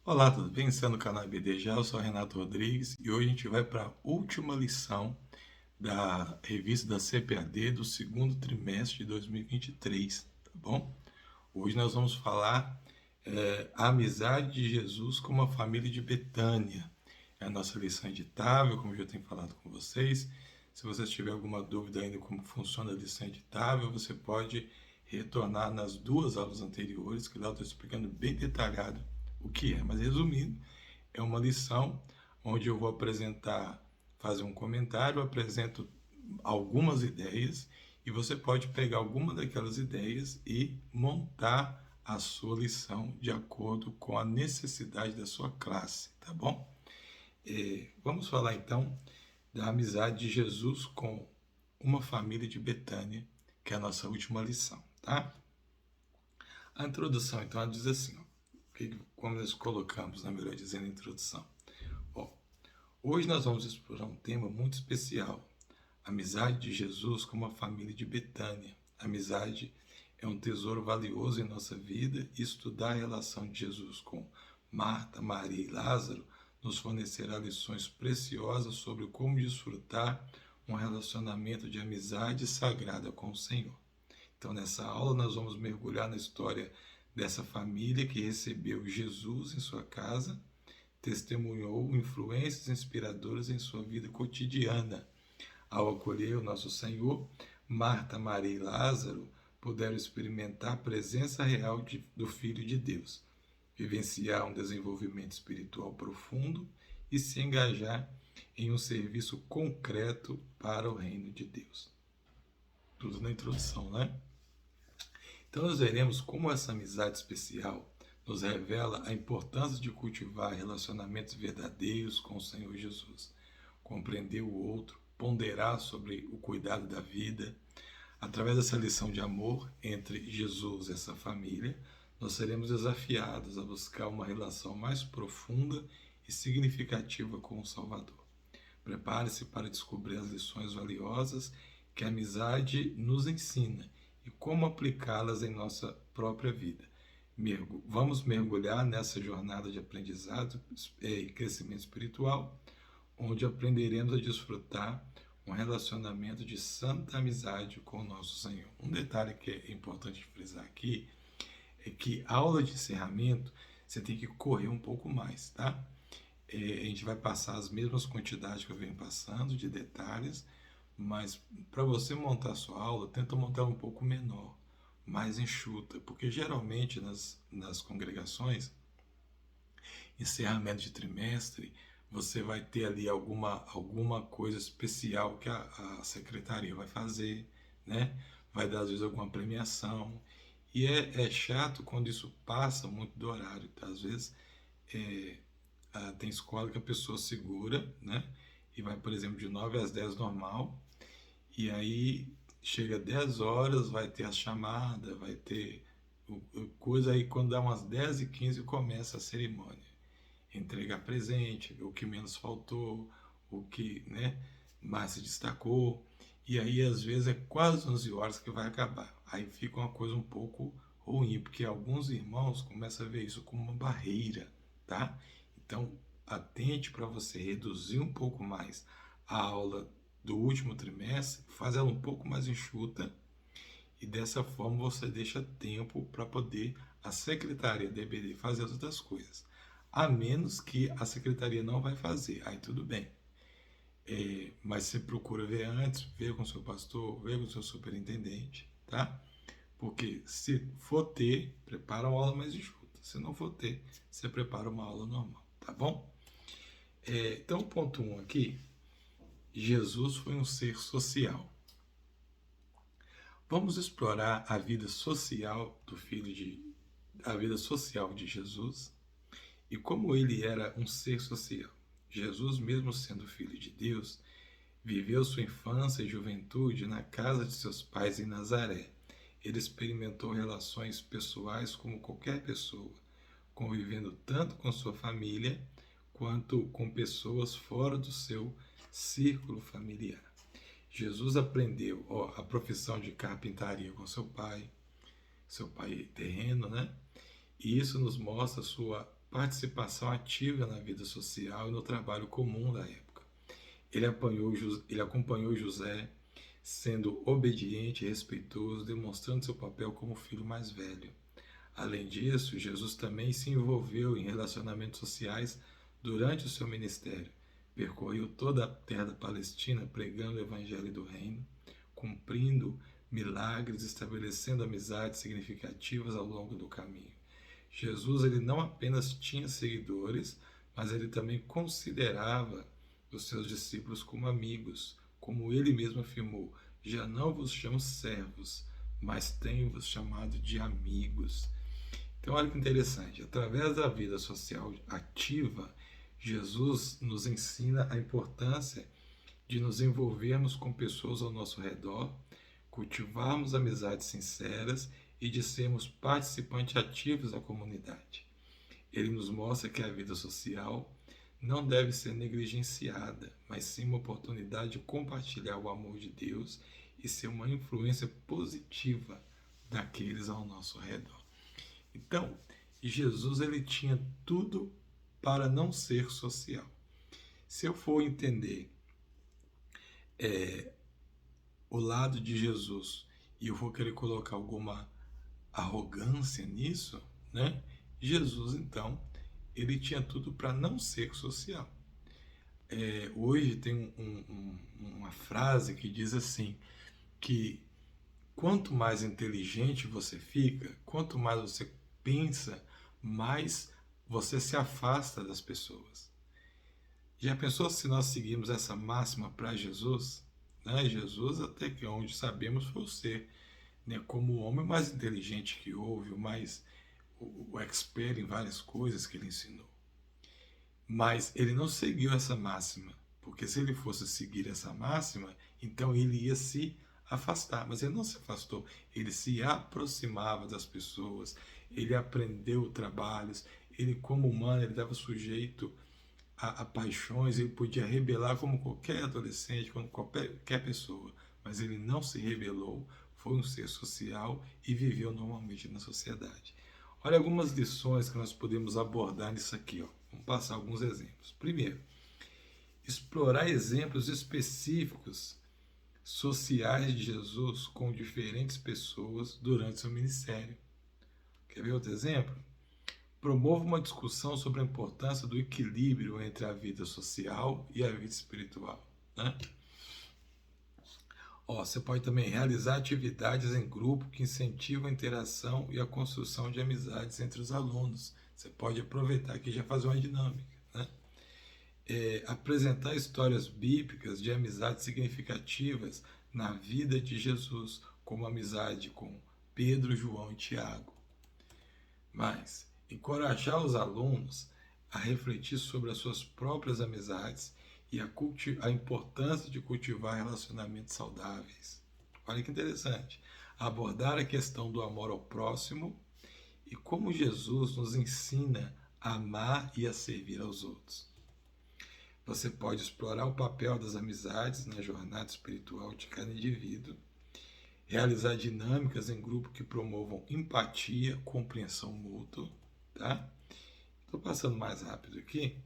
Olá, tudo bem? Você é no canal IBD Já, eu sou Renato Rodrigues e hoje a gente vai para a última lição da revista da CPAD do segundo trimestre de 2023, tá bom? Hoje nós vamos falar a amizade de Jesus com uma família de Betânia. É a nossa lição editável, como eu já tenho falado com vocês. Se você tiver alguma dúvida ainda como funciona a lição editável, você pode retornar nas duas aulas anteriores, que lá eu estou explicando bem detalhado o que é. Mas resumindo, é uma lição onde eu vou apresentar, fazer um comentário, eu apresento algumas ideias e você pode pegar alguma daquelas ideias e montar a sua lição de acordo com a necessidade da sua classe, tá bom? Vamos falar então da amizade de Jesus com uma família de Betânia, que é a nossa última lição, tá? A introdução, então, ela diz assim, ó, como nós colocamos, na melhor dizendo, a introdução. Ó, hoje nós vamos explorar um tema muito especial, a amizade de Jesus com uma família de Betânia. A amizade é um tesouro valioso em nossa vida e estudar a relação de Jesus com Marta, Maria e Lázaro nos fornecerá lições preciosas sobre como desfrutar um relacionamento de amizade sagrada com o Senhor. Então, nessa aula, nós vamos mergulhar na história dessa família que recebeu Jesus em sua casa, testemunhou influências inspiradoras em sua vida cotidiana. Ao acolher o nosso Senhor, Marta, Maria e Lázaro puderam experimentar a presença real do Filho de Deus, vivenciar um desenvolvimento espiritual profundo e se engajar em um serviço concreto para o reino de Deus. Tudo na introdução, né? Então nós veremos como essa amizade especial nos revela a importância de cultivar relacionamentos verdadeiros com o Senhor Jesus, compreender o outro, ponderar sobre o cuidado da vida. Através dessa lição de amor entre Jesus e essa família, nós seremos desafiados a buscar uma relação mais profunda e significativa com o Salvador. Prepare-se para descobrir as lições valiosas que a amizade nos ensina e como aplicá-las em nossa própria vida. Vamos mergulhar nessa jornada de aprendizado e crescimento espiritual, onde aprenderemos a desfrutar um relacionamento de santa amizade com o nosso Senhor. Um detalhe que é importante frisar aqui é que a aula de encerramento você tem que correr um pouco mais, tá? A gente vai passar as mesmas quantidades que eu venho passando de detalhes, mas para você montar a sua aula, tenta montar um pouco menor, mais enxuta, porque geralmente nas congregações, encerramento de trimestre, você vai ter ali alguma coisa especial que a secretaria vai fazer, né? Vai dar às vezes alguma premiação. E é chato quando isso passa muito do horário, tá? Às vezes é, tem escola que a pessoa segura, né? E vai, por exemplo, de 9 às 10 normal, e aí chega 10 horas, vai ter a chamada, vai ter coisa aí, quando dá umas 10h15 começa a cerimônia. Entregar presente, o que menos faltou, o que, né, mais se destacou. E aí às vezes é quase 11 horas que vai acabar. Aí fica uma coisa um pouco ruim, porque alguns irmãos começam a ver isso como uma barreira, tá? Então, atente para você reduzir um pouco mais a aula do último trimestre, faz ela um pouco mais enxuta e dessa forma você deixa tempo para poder a secretaria da EBD fazer as outras coisas. A menos que a secretaria não vai fazer, aí tudo bem. Mas você procura ver antes, ver com o seu pastor, ver com o seu superintendente, tá? Porque se for ter, prepara uma aula mais enxuta. Se não for ter, você prepara uma aula normal, tá bom? Então, ponto 1 aqui, Jesus foi um ser social. Vamos explorar a vida social a vida social de Jesus e como ele era um ser social. Jesus, mesmo sendo filho de Deus, viveu sua infância e juventude na casa de seus pais em Nazaré. Ele experimentou relações pessoais como qualquer pessoa, convivendo tanto com sua família quanto com pessoas fora do seu círculo familiar. Jesus aprendeu a profissão de carpintaria com seu pai terreno, né? E isso nos mostra sua participação ativa na vida social e no trabalho comum da época. Ele acompanhou José, sendo obediente e respeitoso, demonstrando seu papel como filho mais velho. Além disso, Jesus também se envolveu em relacionamentos sociais durante o seu ministério. Percorreu toda a terra da Palestina pregando o evangelho do reino, cumprindo milagres, estabelecendo amizades significativas ao longo do caminho. Jesus ele não apenas tinha seguidores, mas ele também considerava os seus discípulos como amigos, como ele mesmo afirmou: já não vos chamo servos, mas tenho-vos chamado de amigos. Então, olha que interessante, através da vida social ativa, Jesus nos ensina a importância de nos envolvermos com pessoas ao nosso redor, cultivarmos amizades sinceras e de sermos participantes ativos da comunidade. Ele nos mostra que a vida social não deve ser negligenciada, mas sim uma oportunidade de compartilhar o amor de Deus e ser uma influência positiva daqueles ao nosso redor. Então, Jesus ele tinha tudo para não ser social. Se eu for entender o lado de Jesus e eu vou querer colocar alguma arrogância nisso, né? Jesus, então, ele tinha tudo para não ser social. Hoje tem uma frase que diz assim, que quanto mais inteligente você fica, quanto mais você pensa, mais você se afasta das pessoas. Já pensou se nós seguirmos essa máxima para Jesus? Né? Jesus, até que onde sabemos, foi o ser, né? Como o homem mais inteligente que houve, o expert em várias coisas que ele ensinou. Mas ele não seguiu essa máxima, porque se ele fosse seguir essa máxima, então ele ia se afastar. Mas ele não se afastou, ele se aproximava das pessoas, ele aprendeu trabalhos, ele como humano, ele estava sujeito a paixões, ele podia rebelar como qualquer adolescente, como qualquer pessoa, mas ele não se rebelou, foi um ser social e viveu normalmente na sociedade. Olha algumas lições que nós podemos abordar nisso aqui. Vamos passar alguns exemplos. Primeiro, explorar exemplos específicos sociais de Jesus com diferentes pessoas durante seu ministério. Quer ver outro exemplo? Promova uma discussão sobre a importância do equilíbrio entre a vida social e a vida espiritual. Né? Você pode também realizar atividades em grupo que incentivam a interação e a construção de amizades entre os alunos. Você pode aproveitar aqui e já fazer uma dinâmica. Né? Apresentar histórias bíblicas de amizades significativas na vida de Jesus, como a amizade com Pedro, João e Tiago. Mas encorajar os alunos a refletir sobre as suas próprias amizades e a importância de cultivar relacionamentos saudáveis. Olha que interessante. Abordar a questão do amor ao próximo e como Jesus nos ensina a amar e a servir aos outros. Você pode explorar o papel das amizades na jornada espiritual de cada indivíduo, realizar dinâmicas em grupo que promovam empatia, compreensão mútua, tá? Estou passando mais rápido aqui.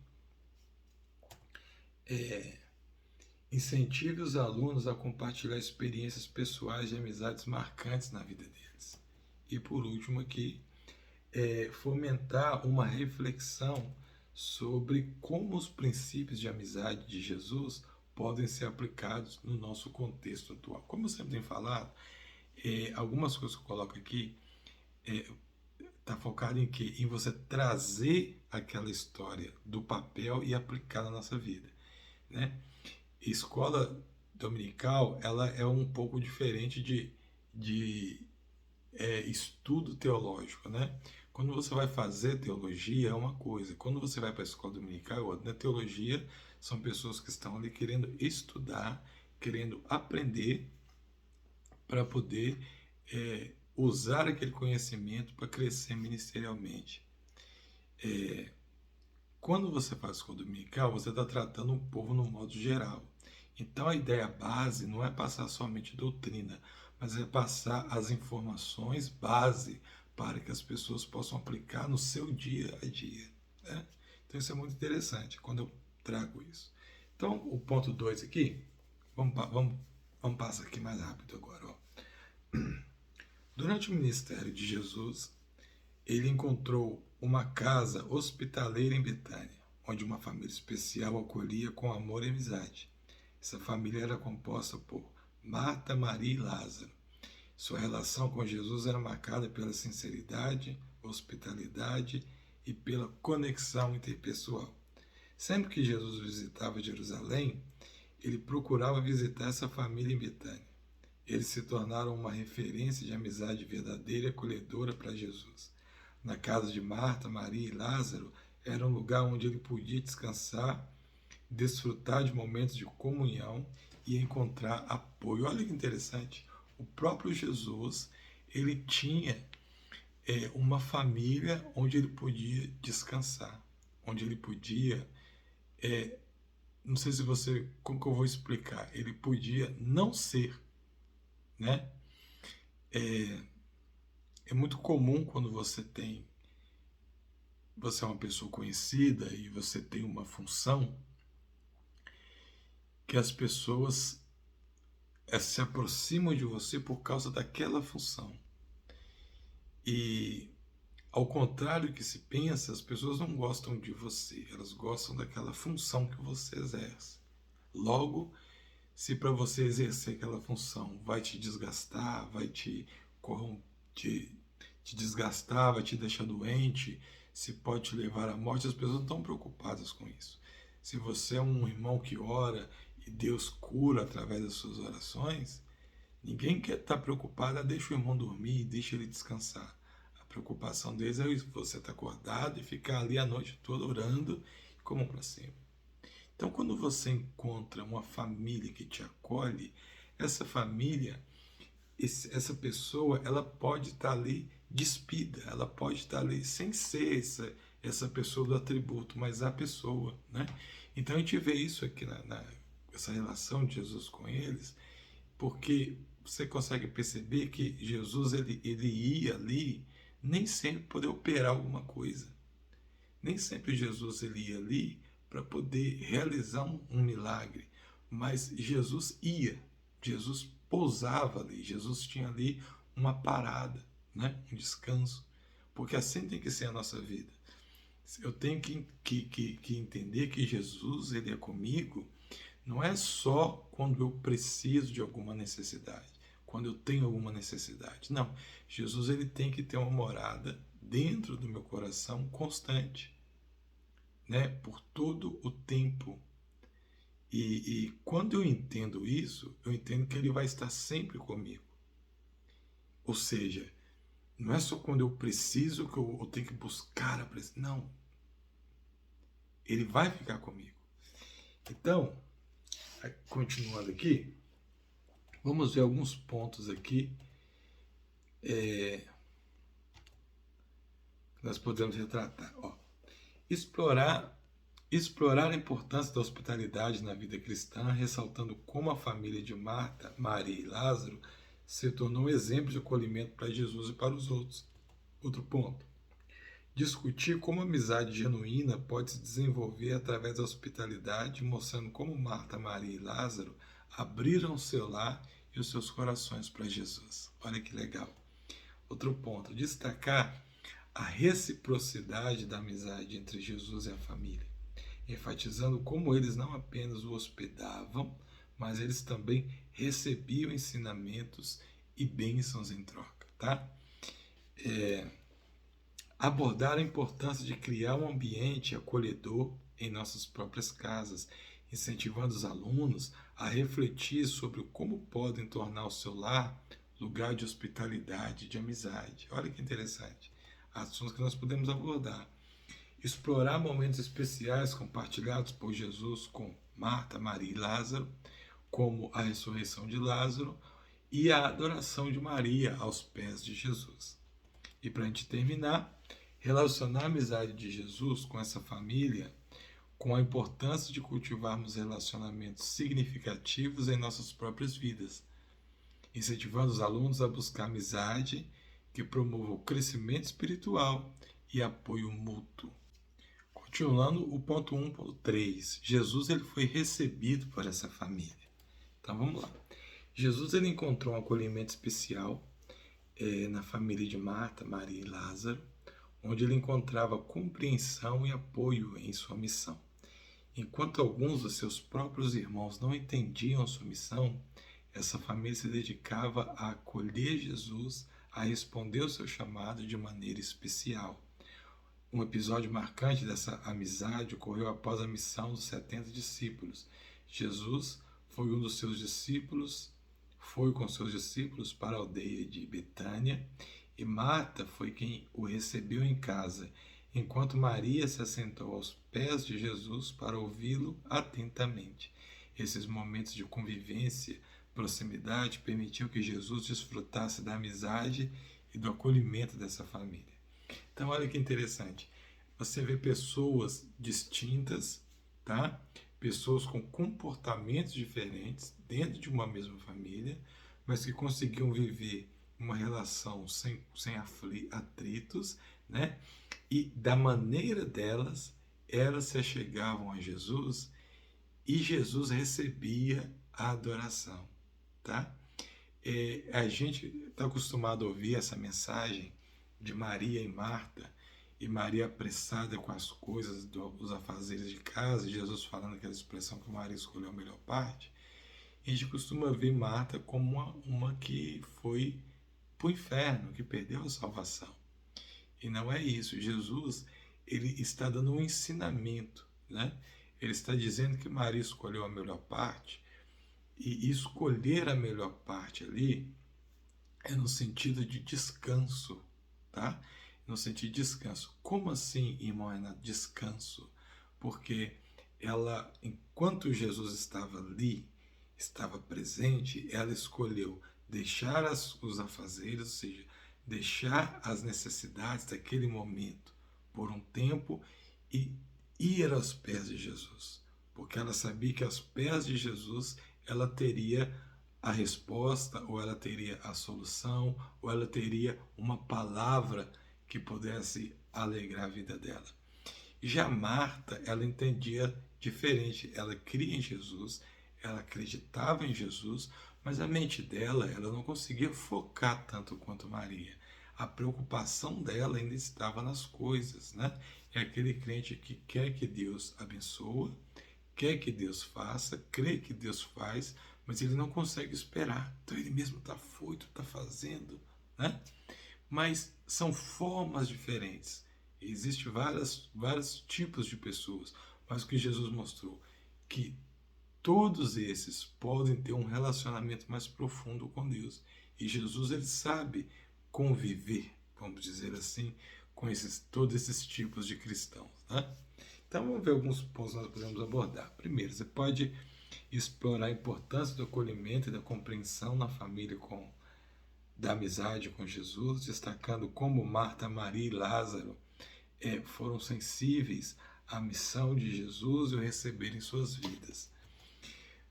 Incentive os alunos a compartilhar experiências pessoais de amizades marcantes na vida deles. E por último aqui, fomentar uma reflexão sobre como os princípios de amizade de Jesus podem ser aplicados no nosso contexto atual. Como eu sempre tenho falado, algumas coisas que eu coloco aqui está focado em quê? Em você trazer aquela história do papel e aplicar na nossa vida, né? Escola dominical, ela é um pouco diferente de estudo teológico, né? Quando você vai fazer teologia é uma coisa, quando você vai para a escola dominical é outra. Na teologia são pessoas que estão ali querendo estudar, querendo aprender para poder usar aquele conhecimento para crescer ministerialmente. Quando você faz escola dominical, você está tratando o povo no modo geral. Então a ideia base não é passar somente doutrina, mas é passar as informações base para que as pessoas possam aplicar no seu dia a dia. né? Então isso é muito interessante quando eu trago isso. Então o ponto 2 aqui, vamos passar aqui mais rápido agora. Ó. Durante o ministério de Jesus, ele encontrou uma casa hospitaleira em Betânia, onde uma família especial acolhia com amor e amizade. Essa família era composta por Marta, Maria e Lázaro. Sua relação com Jesus era marcada pela sinceridade, hospitalidade e pela conexão interpessoal. Sempre que Jesus visitava Jerusalém, ele procurava visitar essa família em Betânia. Eles se tornaram uma referência de amizade verdadeira e acolhedora para Jesus. Na casa de Marta, Maria e Lázaro, era um lugar onde ele podia descansar, desfrutar de momentos de comunhão e encontrar apoio. Olha que interessante, o próprio Jesus, ele tinha uma família onde ele podia descansar, onde ele podia, não sei se você, como que eu vou explicar, ele podia não ser, né? É muito comum quando você é uma pessoa conhecida e você tem uma função, que as pessoas se aproximam de você por causa daquela função. E ao contrário do que se pensa, as pessoas não gostam de você, elas gostam daquela função que você exerce. Logo, se para você exercer aquela função vai te desgastar, vai te te desgastar, vai te deixar doente, se pode te levar à morte, as pessoas não estão preocupadas com isso. Se você é um irmão que ora e Deus cura através das suas orações, ninguém quer estar preocupado, deixa o irmão dormir, deixa ele descansar. A preocupação deles é você estar acordado e ficar ali a noite toda orando e como para cima. Então, quando você encontra uma família que te acolhe, essa família, essa pessoa, ela pode estar ali despida, ela pode estar ali sem ser essa pessoa do atributo, mas a pessoa, né? Então a gente vê isso aqui essa relação de Jesus com eles, porque você consegue perceber que Jesus ele ia ali nem sempre poder operar alguma coisa, nem sempre Jesus ele ia ali para poder realizar um milagre, mas Jesus ia, Jesus pousava ali, Jesus tinha ali uma parada, né? Um descanso, porque assim tem que ser a nossa vida. Eu tenho que entender que Jesus ele é comigo, não é só quando eu preciso de alguma necessidade, quando eu tenho alguma necessidade. Não, Jesus ele tem que ter uma morada dentro do meu coração constante, né? Por todo o tempo. E quando eu entendo isso, eu entendo que ele vai estar sempre comigo. Ou seja, não é só quando eu preciso que eu tenho que buscar a presença. Não. Ele vai ficar comigo. Então, continuando aqui, vamos ver alguns pontos aqui que nós podemos retratar. Ó, explorar a importância da hospitalidade na vida cristã, ressaltando como a família de Marta, Maria e Lázaro se tornou um exemplo de acolhimento para Jesus e para os outros. Outro ponto. Discutir como a amizade genuína pode se desenvolver através da hospitalidade, mostrando como Marta, Maria e Lázaro abriram seu lar e os seus corações para Jesus. Olha que legal. Outro ponto. Destacar a reciprocidade da amizade entre Jesus e a família, enfatizando como eles não apenas o hospedavam, mas eles também recebiam ensinamentos e bênçãos em troca, tá? Abordar a importância de criar um ambiente acolhedor em nossas próprias casas, incentivando os alunos a refletir sobre como podem tornar o seu lar lugar de hospitalidade, de amizade. Olha que interessante. Assuntos que nós podemos abordar. Explorar momentos especiais compartilhados por Jesus com Marta, Maria e Lázaro, como a ressurreição de Lázaro e a adoração de Maria aos pés de Jesus. E para a gente terminar, relacionar a amizade de Jesus com essa família com a importância de cultivarmos relacionamentos significativos em nossas próprias vidas, incentivando os alunos a buscar amizade que promova o crescimento espiritual e apoio mútuo. Continuando o ponto 1.3, Jesus ele foi recebido por essa família. Então vamos lá. Jesus ele encontrou um acolhimento especial na família de Marta, Maria e Lázaro, onde ele encontrava compreensão e apoio em sua missão. Enquanto alguns dos seus próprios irmãos não entendiam sua missão, essa família se dedicava a acolher Jesus, a responder ao seu chamado de maneira especial. Um episódio marcante dessa amizade ocorreu após a missão dos 70 discípulos. Jesus foi com seus discípulos para a aldeia de Betânia, e Marta foi quem o recebeu em casa, enquanto Maria se assentou aos pés de Jesus para ouvi-lo atentamente. Esses momentos de convivência, proximidade, permitiu que Jesus desfrutasse da amizade e do acolhimento dessa família. Então, olha que interessante. Você vê pessoas distintas, tá? Pessoas com comportamentos diferentes dentro de uma mesma família, mas que conseguiam viver uma relação sem atritos, né? E da maneira delas, elas se achegavam a Jesus e Jesus recebia a adoração, tá? A gente está acostumado a ouvir essa mensagem de Maria e Marta, e Maria apressada com as coisas dos afazeres de casa, Jesus falando aquela expressão que Maria escolheu a melhor parte. A gente costuma ver Marta como uma que foi para o inferno, que perdeu a salvação. E não é isso. Jesus ele está dando um ensinamento, né? Ele está dizendo que Maria escolheu a melhor parte, e escolher a melhor parte ali é no sentido de descanso, tá? No sentido de descanso. Como assim, irmão Renato, descanso? Porque ela, enquanto Jesus estava ali, estava presente, ela escolheu deixar os afazeres, ou seja, deixar as necessidades daquele momento por um tempo e ir aos pés de Jesus. Porque ela sabia que aos pés de Jesus ela teria a resposta, ou ela teria a solução, ou ela teria uma palavra que pudesse alegrar a vida dela. Já Marta, ela entendia diferente. Ela cria em Jesus, ela acreditava em Jesus, mas a mente dela, ela não conseguia focar tanto quanto Maria. A preocupação dela ainda estava nas coisas, né? É aquele crente que quer que Deus abençoe, quer que Deus faça, crê que Deus faz, mas ele não consegue esperar. Então ele mesmo está foito, está fazendo, né? Mas são formas diferentes. Existem vários tipos de pessoas, mas o que Jesus mostrou, que todos esses podem ter um relacionamento mais profundo com Deus. E Jesus ele sabe conviver, vamos dizer assim, com todos esses tipos de cristãos, né? Então vamos ver alguns pontos que nós podemos abordar. Primeiro, você pode explorar a importância do acolhimento e da compreensão na família da amizade com Jesus, destacando como Marta, Maria e Lázaro foram sensíveis à missão de Jesus e o receberam em suas vidas.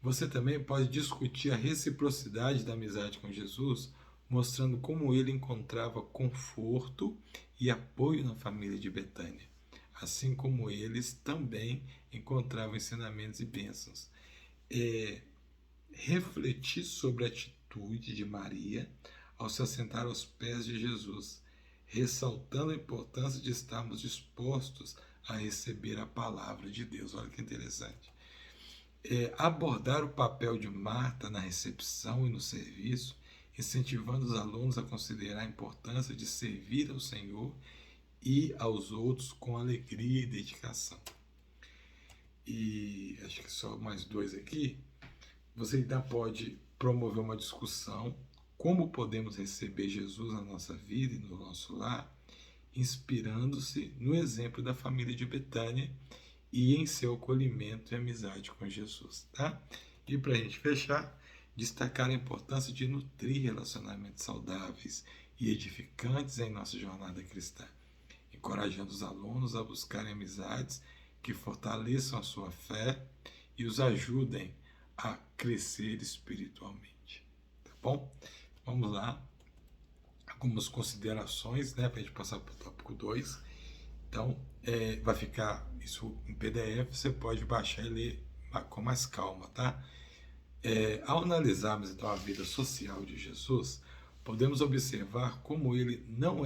Você também pode discutir a reciprocidade da amizade com Jesus, mostrando como ele encontrava conforto e apoio na família de Betânia, assim como eles também encontravam ensinamentos e bênçãos. Refletir sobre a atitude de Maria ao se assentar aos pés de Jesus, ressaltando a importância de estarmos dispostos a receber a palavra de Deus. Olha que interessante. Abordar o papel de Marta na recepção e no serviço, incentivando os alunos a considerar a importância de servir ao Senhor e aos outros com alegria e dedicação. E acho que só mais dois aqui. Você ainda pode promover uma discussão como podemos receber Jesus na nossa vida e no nosso lar, inspirando-se no exemplo da família de Betânia e em seu acolhimento e amizade com Jesus, tá? E para a gente fechar, destacar a importância de nutrir relacionamentos saudáveis e edificantes em nossa jornada cristã, encorajando os alunos a buscarem amizades que fortaleçam a sua fé e os ajudem a crescer espiritualmente, tá bom? Vamos lá, algumas considerações, né, para a gente passar para o tópico 2. Então, vai ficar isso em PDF, você pode baixar e ler com mais calma, tá? Ao analisarmos então a vida social de Jesus, podemos observar como ele não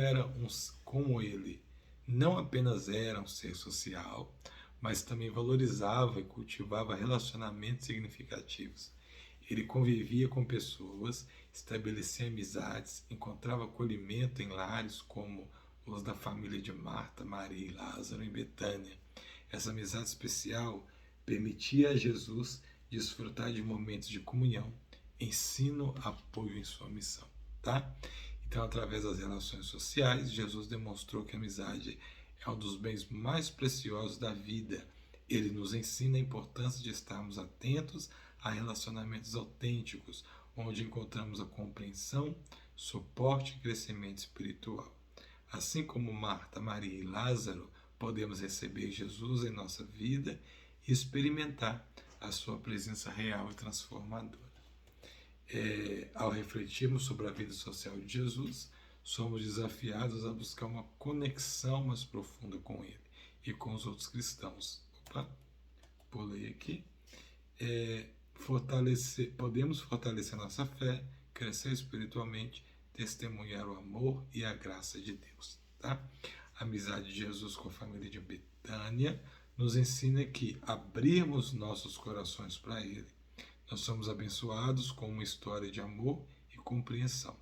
apenas era um ser social, mas também valorizava e cultivava relacionamentos significativos. Ele convivia com pessoas, estabelecia amizades, encontrava acolhimento em lares como os da família de Marta, Maria e Lázaro em Betânia. Essa amizade especial permitia a Jesus desfrutar de momentos de comunhão, ensino, apoio em sua missão, tá? Então, através das relações sociais, Jesus demonstrou que a amizade é um dos bens mais preciosos da vida. Ele nos ensina a importância de estarmos atentos a relacionamentos autênticos, onde encontramos a compreensão, suporte e crescimento espiritual. Assim como Marta, Maria e Lázaro, podemos receber Jesus em nossa vida e experimentar a sua presença real e transformadora. Ao refletirmos sobre a vida social de Jesus, somos desafiados a buscar uma conexão mais profunda com Ele e com os outros cristãos. Pulei aqui. Podemos fortalecer nossa fé, crescer espiritualmente, testemunhar o amor e a graça de Deus. Tá? A amizade de Jesus com a família de Betânia nos ensina que abrirmos nossos corações para Ele. Nós somos abençoados com uma história de amor e compreensão.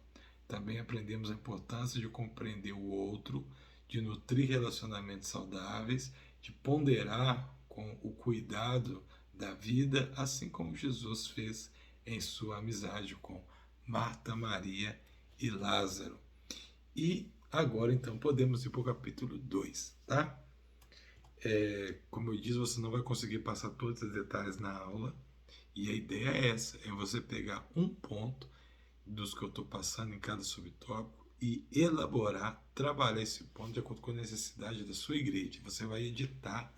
Também aprendemos a importância de compreender o outro, de nutrir relacionamentos saudáveis, de ponderar com o cuidado da vida, assim como Jesus fez em sua amizade com Marta, Maria e Lázaro. E agora, então, podemos ir para o capítulo 2, tá? Como eu disse, você não vai conseguir passar todos os detalhes na aula, e a ideia é essa, é você pegar um ponto dos que eu estou passando em cada subtópico e elaborar, trabalhar esse ponto de acordo com a necessidade da sua igreja. Você vai editar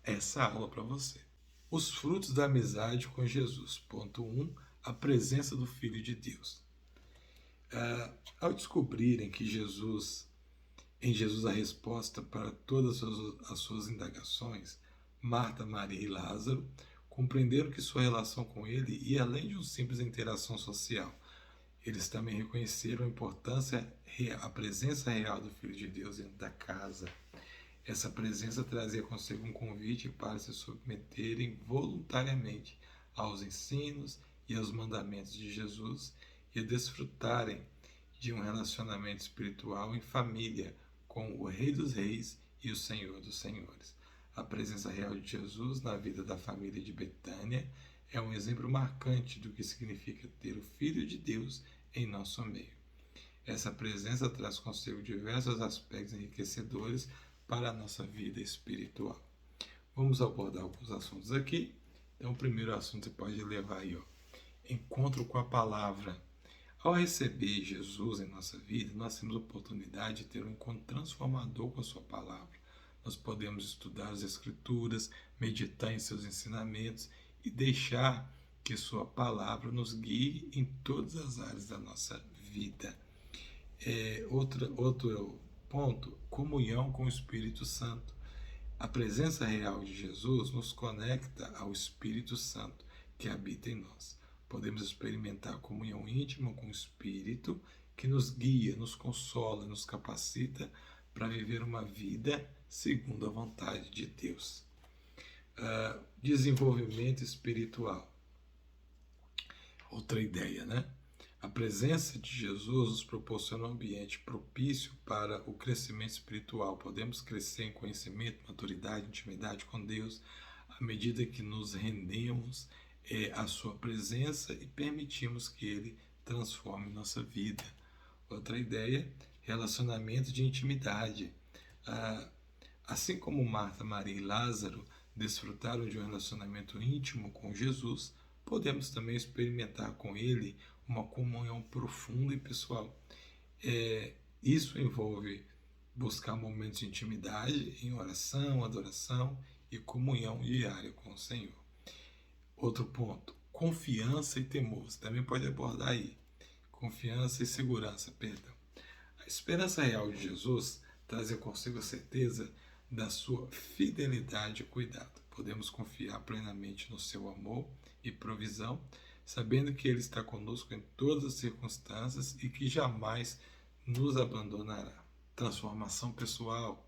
essa aula para você. Os frutos da amizade com Jesus. Ponto 1. A presença do Filho de Deus. Ao descobrirem que em Jesus a resposta para todas as suas indagações, Marta, Maria e Lázaro compreenderam que sua relação com ele ia além de uma simples interação social. Eles também reconheceram a importância, a presença real do Filho de Deus dentro da casa. Essa presença trazia consigo um convite para se submeterem voluntariamente aos ensinos e aos mandamentos de Jesus e a desfrutarem de um relacionamento espiritual em família com o Rei dos Reis e o Senhor dos Senhores. A presença real de Jesus na vida da família de Betânia é um exemplo marcante do que significa ter o Filho de Deus em nosso meio. Essa presença traz consigo diversos aspectos enriquecedores para a nossa vida espiritual. Vamos abordar alguns assuntos aqui. Então, o primeiro assunto você pode levar aí, encontro com a palavra. Ao receber Jesus em nossa vida, nós temos a oportunidade de ter um encontro transformador com a sua palavra. Nós podemos estudar as Escrituras, meditar em seus ensinamentos e deixar que sua palavra nos guie em todas as áreas da nossa vida. Outro ponto, comunhão com o Espírito Santo. A presença real de Jesus nos conecta ao Espírito Santo que habita em nós. Podemos experimentar comunhão íntima com o Espírito que nos guia, nos consola, nos capacita para viver uma vida segundo a vontade de Deus. Desenvolvimento espiritual. Outra ideia, né? A presença de Jesus nos proporciona um ambiente propício para o crescimento espiritual. Podemos crescer em conhecimento, maturidade, intimidade com Deus à medida que nos rendemos à sua presença e permitimos que Ele transforme nossa vida. Outra ideia, relacionamento de intimidade. Assim como Marta, Maria e Lázaro desfrutaram de um relacionamento íntimo com Jesus, podemos também experimentar com Ele uma comunhão profunda e pessoal. Isso envolve buscar momentos de intimidade em oração, adoração e comunhão diária com o Senhor. Outro ponto, confiança e temor. Você também pode abordar aí. Confiança e segurança, perdão. A esperança real de Jesus trazia consigo a certeza da sua fidelidade e cuidado. Podemos confiar plenamente no seu amor e provisão, sabendo que Ele está conosco em todas as circunstâncias e que jamais nos abandonará. Transformação pessoal.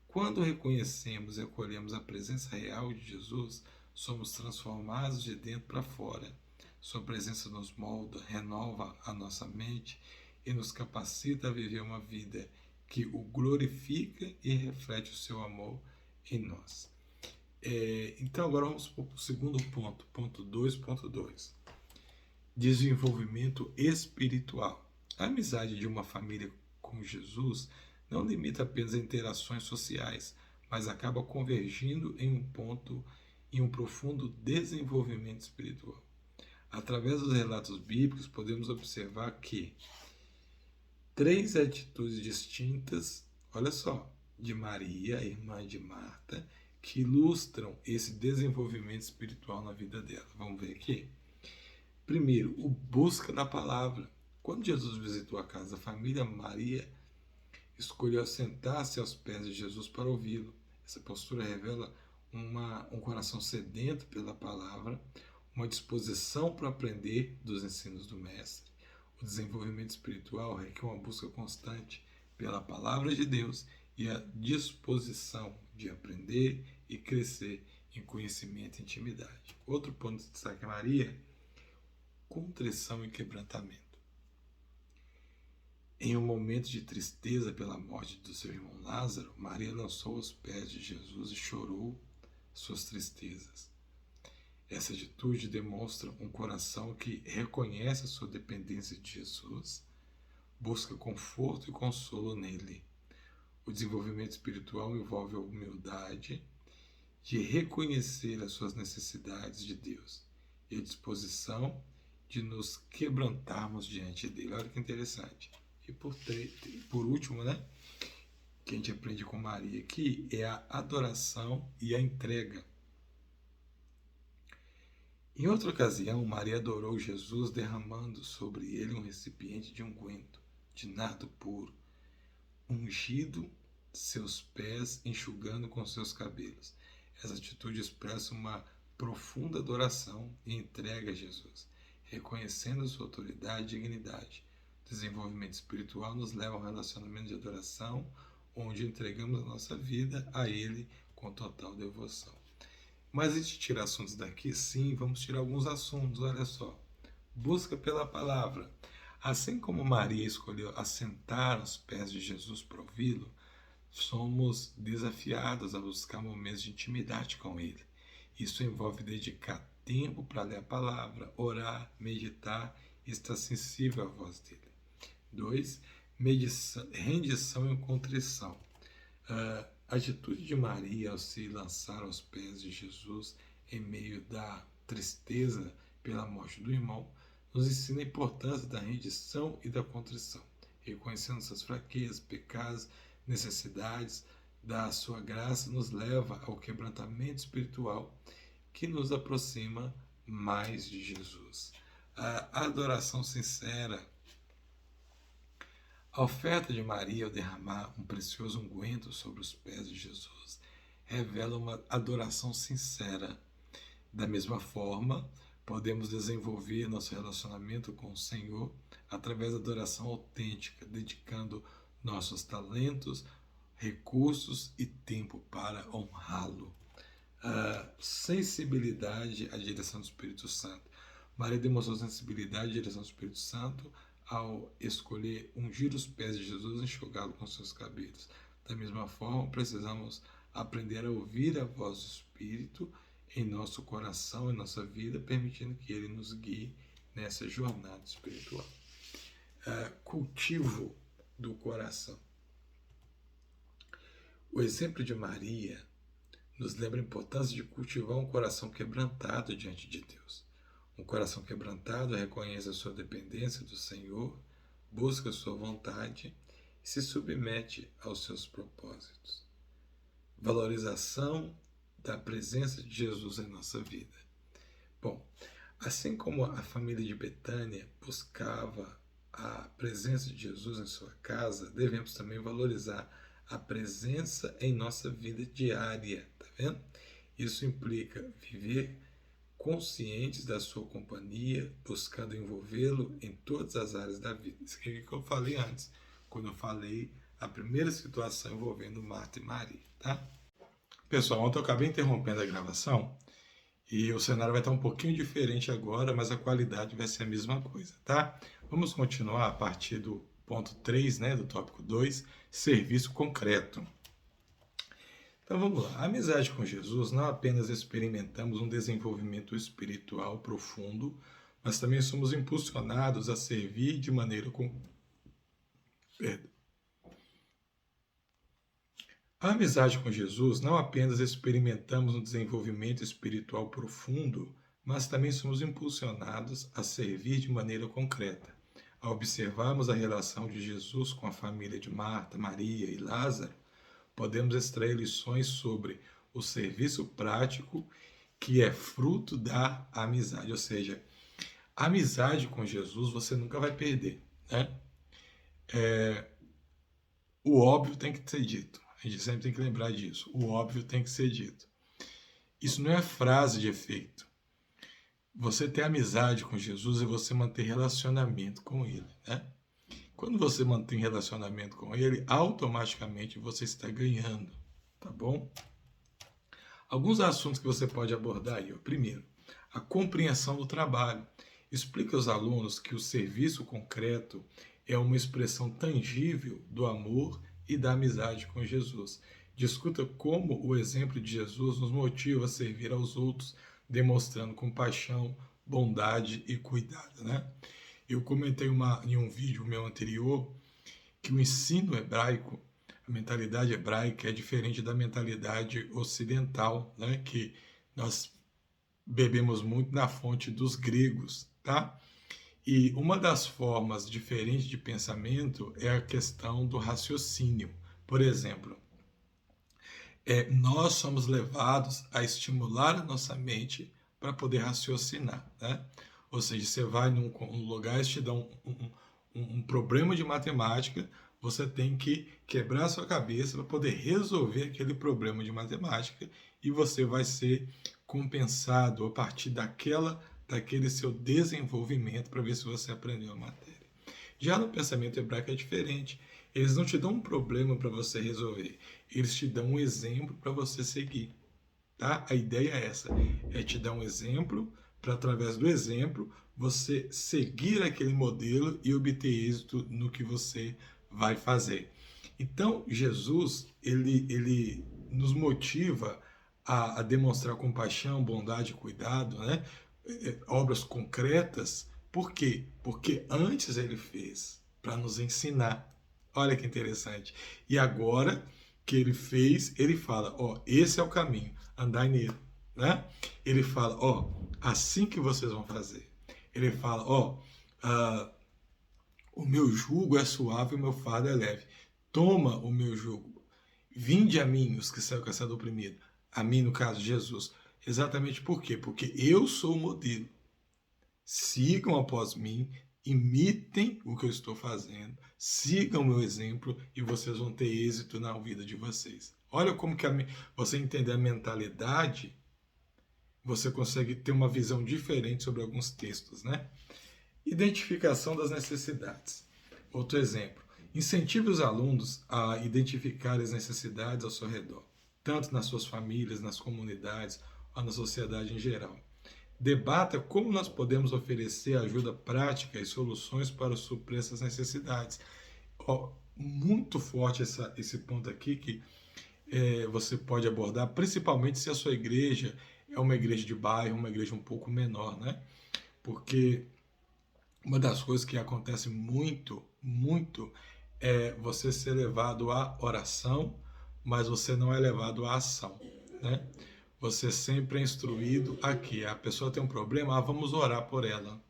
Quando reconhecemos e acolhemos a presença real de Jesus, somos transformados de dentro para fora. Sua presença nos molda, renova a nossa mente e nos capacita a viver uma vida que o glorifica e reflete o seu amor em nós. Então agora vamos para o segundo ponto, ponto 2.2. Desenvolvimento espiritual. A amizade de uma família com Jesus não limita apenas a interações sociais, mas acaba convergindo em um profundo desenvolvimento espiritual. Através dos relatos bíblicos, podemos observar que três atitudes distintas, olha só, de Maria, irmã de Marta, que ilustram esse desenvolvimento espiritual na vida dela. Vamos ver aqui? Primeiro, o busca da palavra. Quando Jesus visitou a casa da família, Maria escolheu sentar-se aos pés de Jesus para ouvi-lo. Essa postura revela um coração sedento pela palavra, uma disposição para aprender dos ensinos do Mestre. O desenvolvimento espiritual requer uma busca constante pela palavra de Deus e a disposição de aprender e crescer em conhecimento e intimidade. Outro ponto de destaque é Maria, contrição e quebrantamento. Em um momento de tristeza pela morte do seu irmão Lázaro, Maria lançou aos pés de Jesus e chorou suas tristezas. Essa atitude demonstra um coração que reconhece a sua dependência de Jesus, busca conforto e consolo nele. O desenvolvimento espiritual envolve a humildade de reconhecer as suas necessidades de Deus e a disposição de nos quebrantarmos diante dele. Olha que interessante. E por último, que a gente aprende com Maria aqui, é a adoração e a entrega. Em outra ocasião, Maria adorou Jesus derramando sobre ele um recipiente de unguento, de nardo puro, ungido seus pés, enxugando com seus cabelos. Essa atitude expressa uma profunda adoração e entrega a Jesus, reconhecendo sua autoridade e dignidade. O desenvolvimento espiritual nos leva a um relacionamento de adoração, onde entregamos a nossa vida a Ele com total devoção. Mas a gente tira assuntos daqui? Sim, vamos tirar alguns assuntos, olha só. Busca pela palavra. Assim como Maria escolheu assentar aos pés de Jesus para ouvi-lo, somos desafiados a buscar momentos de intimidade com Ele. Isso envolve dedicar tempo para ler a palavra, orar, meditar e estar sensível à voz dele. 2. Rendição e contrição. A atitude de Maria ao se lançar aos pés de Jesus em meio da tristeza pela morte do irmão nos ensina a importância da rendição e da contrição, reconhecendo suas fraquezas, pecados, necessidades, da sua graça nos leva ao quebrantamento espiritual que nos aproxima mais de Jesus. A adoração sincera. A oferta de Maria ao derramar um precioso unguento sobre os pés de Jesus revela uma adoração sincera. Da mesma forma, podemos desenvolver nosso relacionamento com o Senhor através da adoração autêntica, dedicando nossos talentos, recursos e tempo para honrá-lo. Sensibilidade à direção do Espírito Santo. Maria demonstrou sensibilidade à direção do Espírito Santo ao escolher ungir os pés de Jesus e enxugá-lo com seus cabelos. Da mesma forma, precisamos aprender a ouvir a voz do Espírito em nosso coração, em nossa vida, permitindo que Ele nos guie nessa jornada espiritual. Cultivo do coração. O exemplo de Maria nos lembra a importância de cultivar um coração quebrantado diante de Deus. Um coração quebrantado reconhece a sua dependência do Senhor, busca a sua vontade e se submete aos seus propósitos. Valorização da presença de Jesus em nossa vida. Bom, assim como a família de Betânia buscava a presença de Jesus em sua casa, devemos também valorizar a presença em nossa vida diária, tá vendo? Isso implica viver conscientes da sua companhia, buscando envolvê-lo em todas as áreas da vida. Isso aqui é o que eu falei antes, quando eu falei a primeira situação envolvendo Marta e Maria, tá? Pessoal, ontem eu acabei interrompendo a gravação e o cenário vai estar um pouquinho diferente agora, mas a qualidade vai ser a mesma coisa, tá? Vamos continuar a partir do ponto 3, né, do tópico 2, serviço concreto. Então vamos lá. A amizade com Jesus não apenas experimentamos um desenvolvimento espiritual profundo, mas também somos impulsionados a servir de maneira com... A amizade com Jesus não apenas experimentamos um desenvolvimento espiritual profundo, mas também somos impulsionados a servir de maneira concreta. Ao observarmos a relação de Jesus com a família de Marta, Maria e Lázaro, podemos extrair lições sobre o serviço prático que é fruto da amizade. Ou seja, a amizade com Jesus você nunca vai perder, né? O óbvio tem que ser dito. A gente sempre tem que lembrar disso. O óbvio tem que ser dito. Isso não é frase de efeito. Você ter amizade com Jesus é você manter relacionamento com Ele, né? Quando você mantém relacionamento com Ele, automaticamente você está ganhando, tá bom? Alguns assuntos que você pode abordar aí. Primeiro, a compreensão do trabalho. Explica aos alunos que o serviço concreto é uma expressão tangível do amor e da amizade com Jesus. Discuta como o exemplo de Jesus nos motiva a servir aos outros, demonstrando compaixão, bondade e cuidado, né? Eu comentei em um vídeo meu anterior que o ensino hebraico, a mentalidade hebraica é diferente da mentalidade ocidental, né? Que nós bebemos muito na fonte dos gregos, tá? E uma das formas diferentes de pensamento é a questão do raciocínio. Por exemplo, nós somos levados a estimular a nossa mente para poder raciocinar, né? Ou seja, você vai num lugar e te dá um problema de matemática, você tem que quebrar a sua cabeça para poder resolver aquele problema de matemática e você vai ser compensado a partir daquele seu desenvolvimento para ver se você aprendeu a matéria. Já no pensamento hebraico é diferente. Eles não te dão um problema para você resolver, eles te dão um exemplo para você seguir. Tá? A ideia é essa, é te dar um exemplo para, através do exemplo, você seguir aquele modelo e obter êxito no que você vai fazer. Então, Jesus, ele nos motiva a demonstrar compaixão, bondade e cuidado, né? Obras concretas. Por quê? Porque antes ele fez para nos ensinar. Olha que interessante. E agora que ele fez, ele fala, ó, esse é o caminho, andai nele, né? Ele fala, ó, assim que vocês vão fazer. Ele fala, ó, o meu jugo é suave e o meu fardo é leve. Toma o meu jugo. Vinde a mim, os que são cansados e oprimidos. A mim, no caso, Jesus. Exatamente por quê? Porque eu sou o modelo. Sigam após mim, imitem o que eu estou fazendo, sigam o meu exemplo e vocês vão ter êxito na vida de vocês. Olha como que você entender a mentalidade, você consegue ter uma visão diferente sobre alguns textos, né? Identificação das necessidades. Outro exemplo. Incentive os alunos a identificar as necessidades ao seu redor, tanto nas suas famílias, nas comunidades ou na sociedade em geral. Debata como nós podemos oferecer ajuda prática e soluções para suprir essas necessidades. Muito forte esse ponto aqui que você pode abordar, principalmente se a sua igreja é uma igreja de bairro, uma igreja um pouco menor, né? Porque uma das coisas que acontece muito é você ser levado à oração, mas você não é levado à ação, né? Você sempre é instruído aqui. A pessoa tem um problema, vamos orar por ela.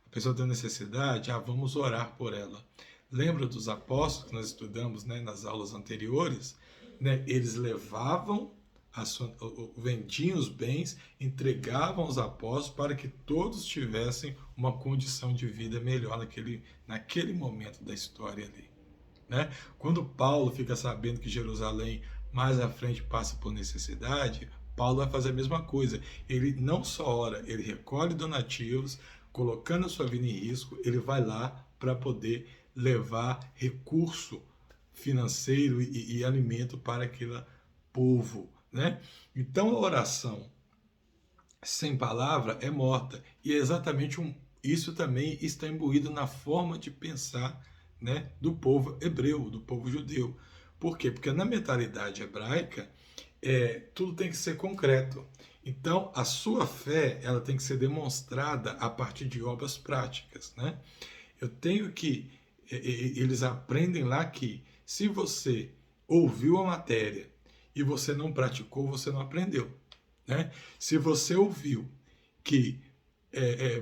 A pessoa tem necessidade, vamos orar por ela. Lembra dos apóstolos que nós estudamos, né, nas aulas anteriores? Né, eles levavam, vendiam os bens, entregavam aos apóstolos para que todos tivessem uma condição de vida melhor naquele momento da história ali. né? Quando Paulo fica sabendo que Jerusalém mais à frente passa por necessidade, Paulo vai fazer a mesma coisa. Ele não só ora, ele recolhe donativos, colocando a sua vida em risco, ele vai lá para poder levar recurso financeiro e alimento para aquele povo, né? Então a oração sem palavra é morta. E é exatamente isso também está imbuído na forma de pensar, né, do povo hebreu, do povo judeu. Por quê? Porque na mentalidade hebraica, tudo tem que ser concreto. Então, a sua fé ela tem que ser demonstrada a partir de obras práticas, né? Eu tenho que eles aprendem lá que se você ouviu a matéria e você não praticou, você não aprendeu, né? Se você ouviu que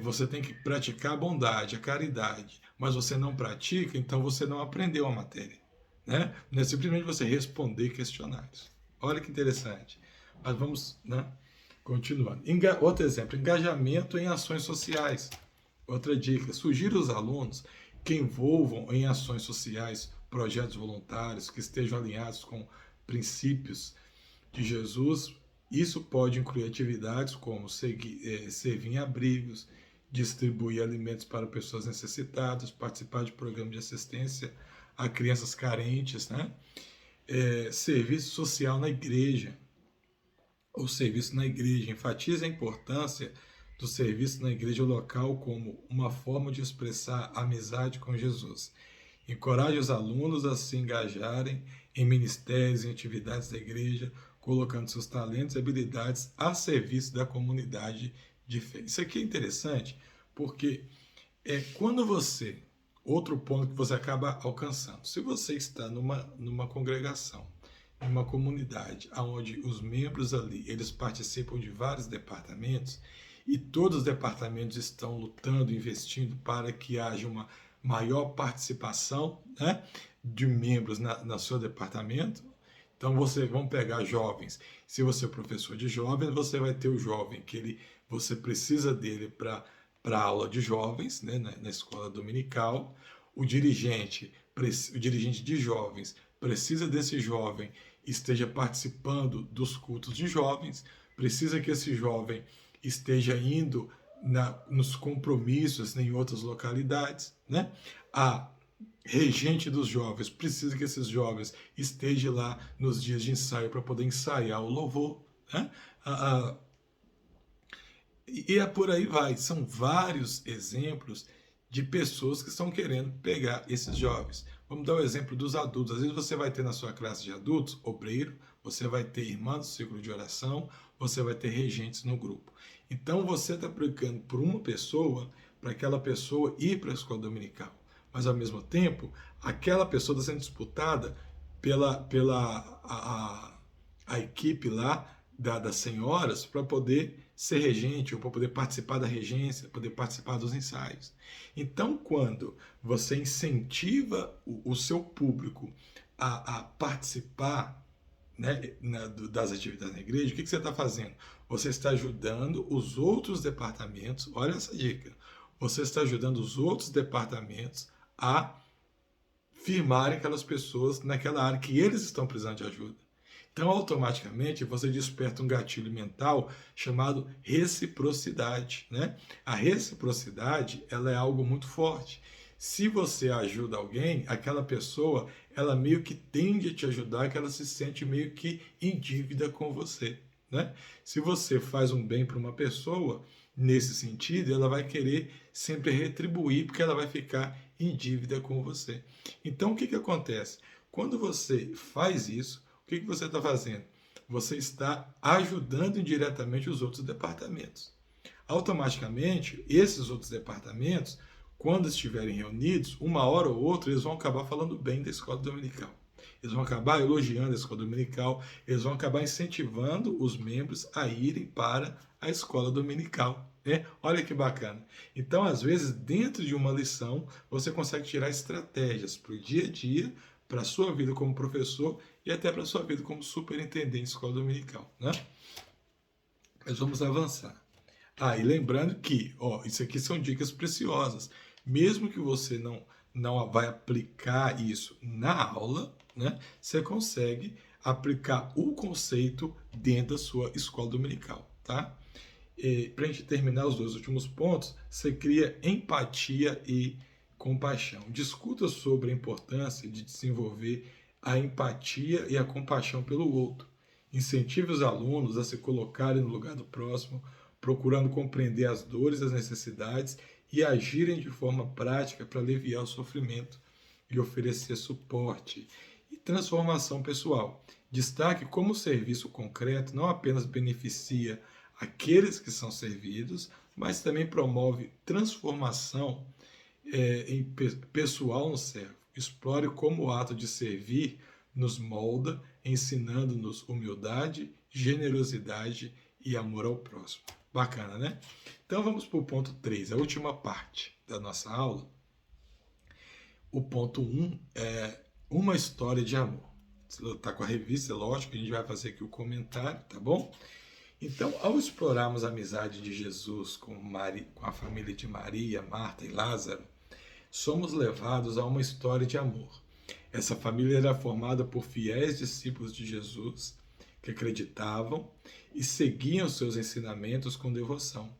você tem que praticar a bondade, a caridade, mas você não pratica, então você não aprendeu a matéria, né? Não é simplesmente você responder questionários. Olha que interessante. Mas vamos, né? Continuando. Outro exemplo, engajamento em ações sociais. Outra dica, sugira aos alunos que envolvam em ações sociais, projetos voluntários, que estejam alinhados com princípios de Jesus. Isso pode incluir atividades como servir em abrigos, distribuir alimentos para pessoas necessitadas, participar de programas de assistência a crianças carentes, né? Serviço social na igreja, ou serviço na igreja. Enfatiza a importância do serviço na igreja local como uma forma de expressar amizade com Jesus. Encoraje os alunos a se engajarem em ministérios, em atividades da igreja, colocando seus talentos e habilidades a serviço da comunidade de fé. Isso aqui é interessante porque quando você, outro ponto que você acaba alcançando, se você está numa congregação, numa comunidade, onde os membros ali, eles participam de vários departamentos, e todos os departamentos estão lutando, investindo para que haja uma maior participação, né, de membros no seu departamento. Então vamos pegar jovens. Se você é professor de jovens, você vai ter o jovem você precisa dele para aula de jovens, né, na escola dominical. O dirigente de jovens precisa desse jovem esteja participando dos cultos de jovens, precisa que esse jovem esteja indo nos compromissos em outras localidades, né? A regente dos jovens precisa que esses jovens estejam lá nos dias de ensaio para poder ensaiar o louvor, né? E por aí vai. São vários exemplos de pessoas que estão querendo pegar esses jovens. Vamos dar o exemplo dos adultos. Às vezes você vai ter na sua classe de adultos, obreiro, você vai ter irmã do círculo de oração, você vai ter regentes no grupo. Então você está aplicando por uma pessoa, para aquela pessoa ir para a escola dominical. Mas ao mesmo tempo, aquela pessoa está sendo disputada pela equipe lá das senhoras para poder ser regente ou para poder participar da regência, poder participar dos ensaios. Então, quando você incentiva o seu público a participar, né, das atividades da igreja, o que você está fazendo? Você está ajudando os outros departamentos, olha essa dica, você está ajudando os outros departamentos a firmarem aquelas pessoas naquela área que eles estão precisando de ajuda. Então, automaticamente, você desperta um gatilho mental chamado reciprocidade, né? A reciprocidade, ela é algo muito forte. Se você ajuda alguém, aquela pessoa, ela meio que tende a te ajudar, que ela se sente meio que em dívida com você, né? Se você faz um bem para uma pessoa, nesse sentido, ela vai querer sempre retribuir, porque ela vai ficar em dívida com você. Então, o que acontece? Quando você faz isso, o que você está fazendo? Você está ajudando indiretamente os outros departamentos. Automaticamente, esses outros departamentos, quando estiverem reunidos, uma hora ou outra, eles vão acabar falando bem da escola dominical. Eles vão acabar elogiando a escola dominical, eles vão acabar incentivando os membros a irem para a escola dominical. Né? Olha que bacana. Então, às vezes, dentro de uma lição, você consegue tirar estratégias para o dia a dia, para a sua vida como professor e até para a sua vida como superintendente de escola dominical. Né? Mas vamos avançar. E lembrando que, isso aqui são dicas preciosas. Mesmo que você não vai aplicar isso na aula, né? Você consegue aplicar o conceito dentro da sua escola dominical, tá? Para a gente terminar os dois últimos pontos, você cria empatia e compaixão. Discuta sobre a importância de desenvolver a empatia e a compaixão pelo outro. Incentive os alunos a se colocarem no lugar do próximo, procurando compreender as dores e as necessidades e agirem de forma prática para aliviar o sofrimento e oferecer suporte. E transformação pessoal. Destaque como o serviço concreto não apenas beneficia aqueles que são servidos, mas também promove transformação pessoal no servo. Explore como o ato de servir nos molda, ensinando-nos humildade, generosidade e amor ao próximo. Bacana, né? Então vamos para o ponto 3, a última parte da nossa aula. O ponto 1 é uma história de amor. Está com a revista, é lógico, a gente vai fazer aqui o comentário, tá bom? Então, ao explorarmos a amizade de Jesus com a família de Maria, Marta e Lázaro, somos levados a uma história de amor. Essa família era formada por fiéis discípulos de Jesus que acreditavam e seguiam seus ensinamentos com devoção.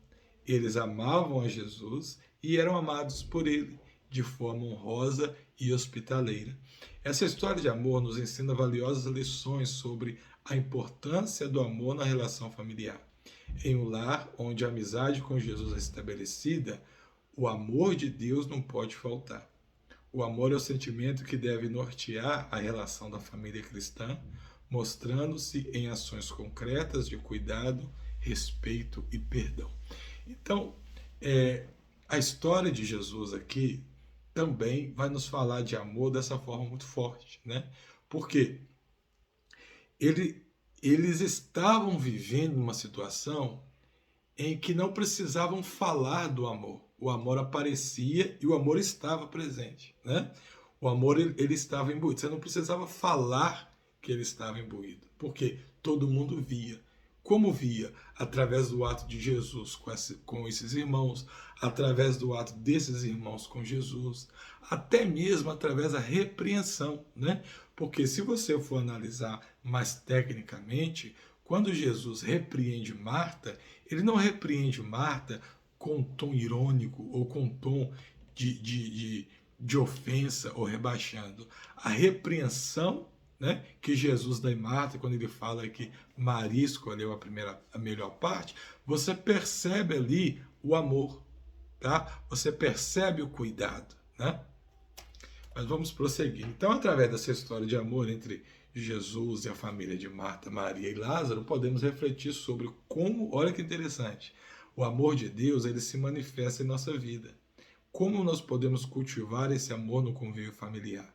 Eles amavam a Jesus e eram amados por ele, de forma honrosa e hospitaleira. Essa história de amor nos ensina valiosas lições sobre a importância do amor na relação familiar. Em um lar onde a amizade com Jesus é estabelecida, o amor de Deus não pode faltar. O amor é o sentimento que deve nortear a relação da família cristã, mostrando-se em ações concretas de cuidado, respeito e perdão. Então, a história de Jesus aqui também vai nos falar de amor dessa forma muito forte, né? Porque eles estavam vivendo uma situação em que não precisavam falar do amor. O amor aparecia e o amor estava presente, né? O amor ele estava imbuído. Você não precisava falar que ele estava imbuído, porque todo mundo via. Como via? Através do ato de Jesus com esses irmãos, através do ato desses irmãos com Jesus, até mesmo através da repreensão, né? Porque se você for analisar mais tecnicamente, quando Jesus repreende Marta, ele não repreende Marta com um tom irônico ou com um tom de ofensa ou rebaixando. A repreensão, né, que Jesus dá em Marta, quando ele fala que Maria escolheu a melhor parte, você percebe ali o amor, tá? Você percebe o cuidado, né? Mas vamos prosseguir. Então, através dessa história de amor entre Jesus e a família de Marta, Maria e Lázaro, podemos refletir sobre como, olha que interessante, o amor de Deus ele se manifesta em nossa vida. Como nós podemos cultivar esse amor no convívio familiar?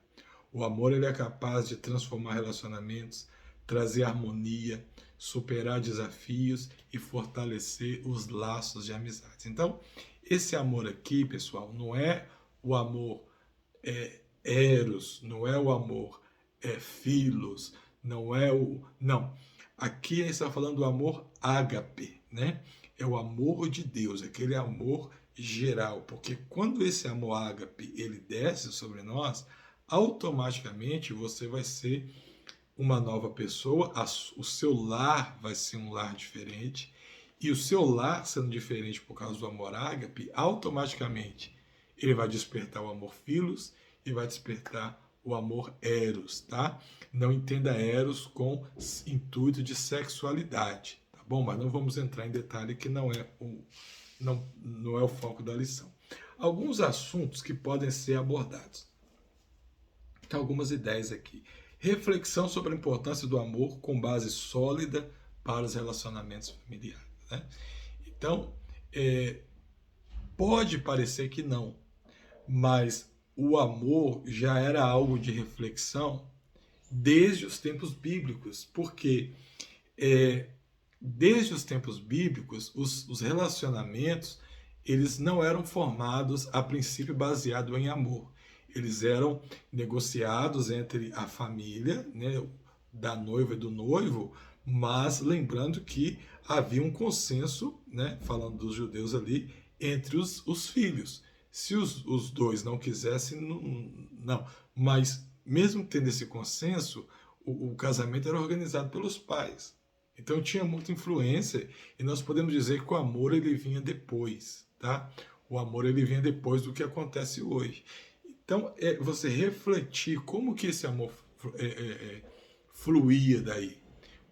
O amor ele é capaz de transformar relacionamentos, trazer harmonia, superar desafios e fortalecer os laços de amizades. Então, esse amor aqui, pessoal, não é o amor eros, não é o amor filos, não é o... Não, aqui a gente está falando do amor ágape, né? É o amor de Deus, aquele amor geral, porque quando esse amor ágape ele desce sobre nós, automaticamente você vai ser uma nova pessoa, o seu lar vai ser um lar diferente, e o seu lar sendo diferente por causa do amor ágape, automaticamente ele vai despertar o amor filos e vai despertar o amor eros, tá? Não entenda eros com intuito de sexualidade, tá bom? Mas não vamos entrar em detalhe que não é o foco da lição. Alguns assuntos que podem ser abordados. Tem algumas ideias aqui. Reflexão sobre a importância do amor com base sólida para os relacionamentos familiares, né? Então, pode parecer que não, mas o amor já era algo de reflexão desde os tempos bíblicos, porque desde os tempos bíblicos os relacionamentos eles não eram formados a princípio baseado em amor. Eles eram negociados entre a família, né, da noiva e do noivo, mas lembrando que havia um consenso, né, falando dos judeus ali, entre os filhos. Se os dois não quisessem, não, não. Mas mesmo tendo esse consenso, o casamento era organizado pelos pais. Então tinha muita influência e nós podemos dizer que o amor ele vinha depois, tá? O amor ele vinha depois do que acontece hoje. Então é você refletir como que esse amor fluía daí,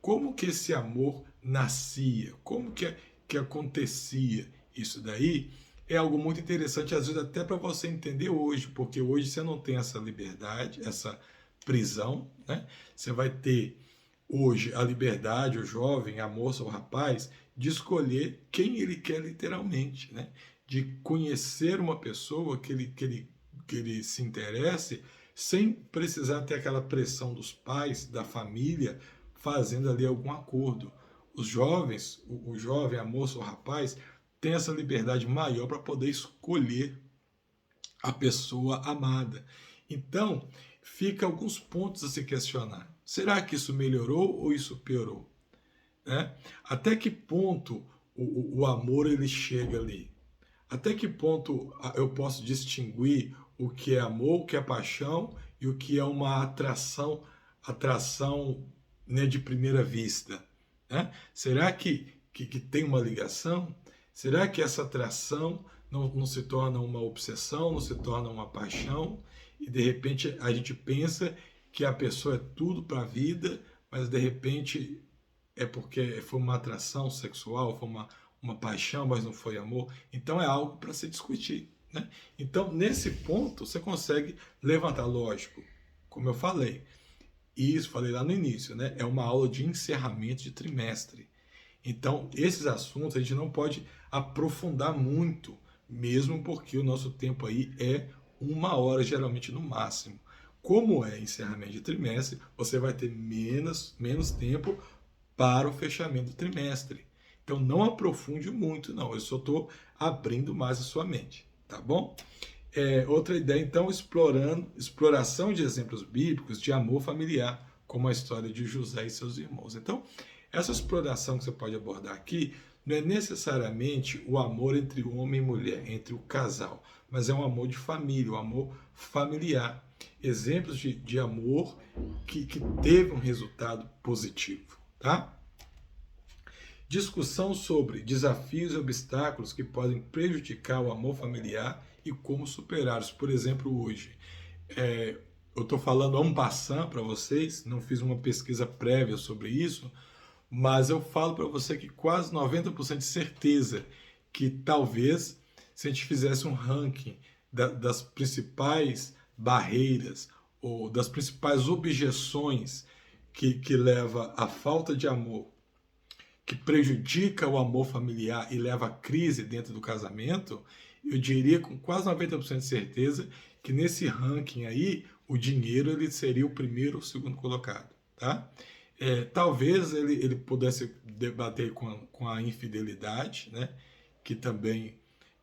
como que esse amor nascia, como que acontecia isso daí, é algo muito interessante, às vezes até para você entender hoje, porque hoje você não tem essa liberdade, essa prisão, né? Você vai ter hoje a liberdade, o jovem, a moça, o rapaz, de escolher quem ele quer literalmente, né? De conhecer uma pessoa que ele se interesse sem precisar ter aquela pressão dos pais, da família, fazendo ali algum acordo. Os jovens, o jovem, a moça, o rapaz, tem essa liberdade maior para poder escolher a pessoa amada. Então, fica alguns pontos a se questionar. Será que isso melhorou ou isso piorou? Né? Até que ponto o amor ele chega ali? Até que ponto eu posso distinguir o que é amor, o que é paixão e o que é uma atração, né, de primeira vista? Né? Será que tem uma ligação? Será que essa atração não se torna uma obsessão, não se torna uma paixão? E de repente a gente pensa que a pessoa é tudo para a vida, mas de repente é porque foi uma atração sexual, foi uma paixão, mas não foi amor. Então é algo para se discutir. Né? Então, nesse ponto, você consegue levantar, lógico, como eu falei, e isso falei lá no início, né? É uma aula de encerramento de trimestre. Então, esses assuntos a gente não pode aprofundar muito, mesmo porque o nosso tempo aí é 1 hora, geralmente no máximo. Como é encerramento de trimestre, você vai ter menos tempo para o fechamento do trimestre. Então não aprofunde muito, não. Eu só estou abrindo mais a sua mente, tá bom? Outra ideia, então, exploração de exemplos bíblicos de amor familiar, como a história de José e seus irmãos. Então, essa exploração que você pode abordar aqui não é necessariamente o amor entre homem e mulher, entre o casal, mas é um amor de família, um amor familiar. Exemplos de amor que teve um resultado positivo, tá? Discussão sobre desafios e obstáculos que podem prejudicar o amor familiar e como superá-los. Por exemplo, hoje, eu estou falando en passant para vocês, não fiz uma pesquisa prévia sobre isso, mas eu falo para você que quase 90% de certeza que talvez, se a gente fizesse um ranking das principais barreiras ou das principais objeções que leva à falta de amor, que prejudica o amor familiar e leva à crise dentro do casamento, eu diria com quase 90% de certeza que nesse ranking aí, o dinheiro ele seria o primeiro ou segundo colocado, tá? Talvez ele pudesse debater com a infidelidade, né? Que também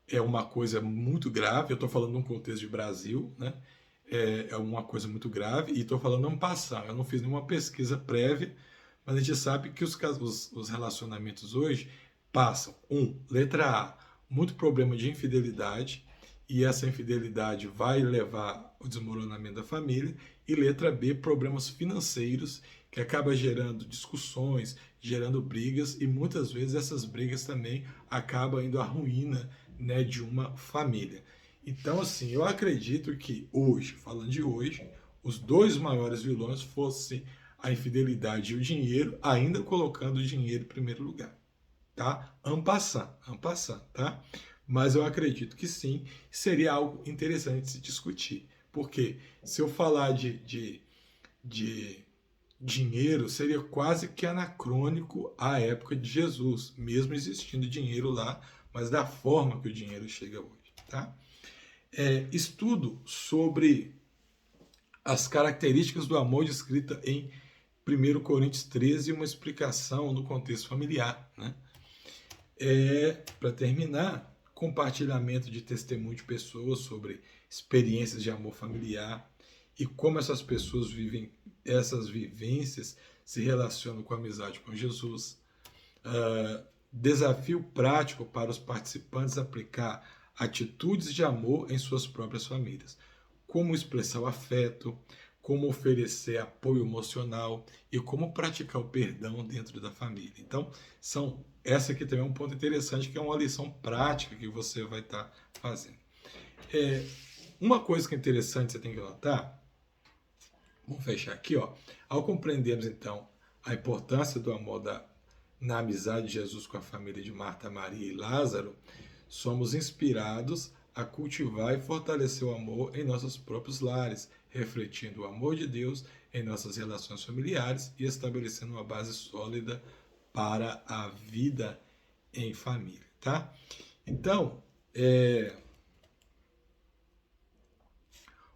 é uma coisa muito grave. Eu estou falando num contexto de Brasil, né? É uma coisa muito grave e estou falando en passant. Eu não fiz nenhuma pesquisa prévia, mas a gente sabe que os relacionamentos hoje passam, letra A, muito problema de infidelidade, e essa infidelidade vai levar ao desmoronamento da família, e letra B, problemas financeiros, que acaba gerando discussões, gerando brigas, e muitas vezes essas brigas também acabam indo à ruína, né, de uma família. Então, assim, eu acredito que hoje, falando de hoje, os dois maiores vilões fossem a infidelidade e o dinheiro, ainda colocando o dinheiro em primeiro lugar, tá? En passant, tá? Mas eu acredito que sim, seria algo interessante de se discutir, porque se eu falar de dinheiro, seria quase que anacrônico à época de Jesus, mesmo existindo dinheiro lá, mas da forma que o dinheiro chega hoje, tá? Estudo sobre as características do amor descrita em 1 Coríntios 13, uma explicação no contexto familiar. Né? Para terminar, compartilhamento de testemunho de pessoas sobre experiências de amor familiar e como essas pessoas vivem essas vivências se relacionam com a amizade com Jesus. Desafio prático para os participantes aplicar atitudes de amor em suas próprias famílias, como expressar o afeto, como oferecer apoio emocional e como praticar o perdão dentro da família. Então, essa aqui também é um ponto interessante, que é uma lição prática que você vai estar fazendo. Uma coisa que é interessante, você tem que notar, vamos fechar aqui, ó. Ao compreendermos, então, a importância do amor na amizade de Jesus com a família de Marta, Maria e Lázaro, somos inspirados a cultivar e fortalecer o amor em nossos próprios lares, refletindo o amor de Deus em nossas relações familiares e estabelecendo uma base sólida para a vida em família, tá? Então,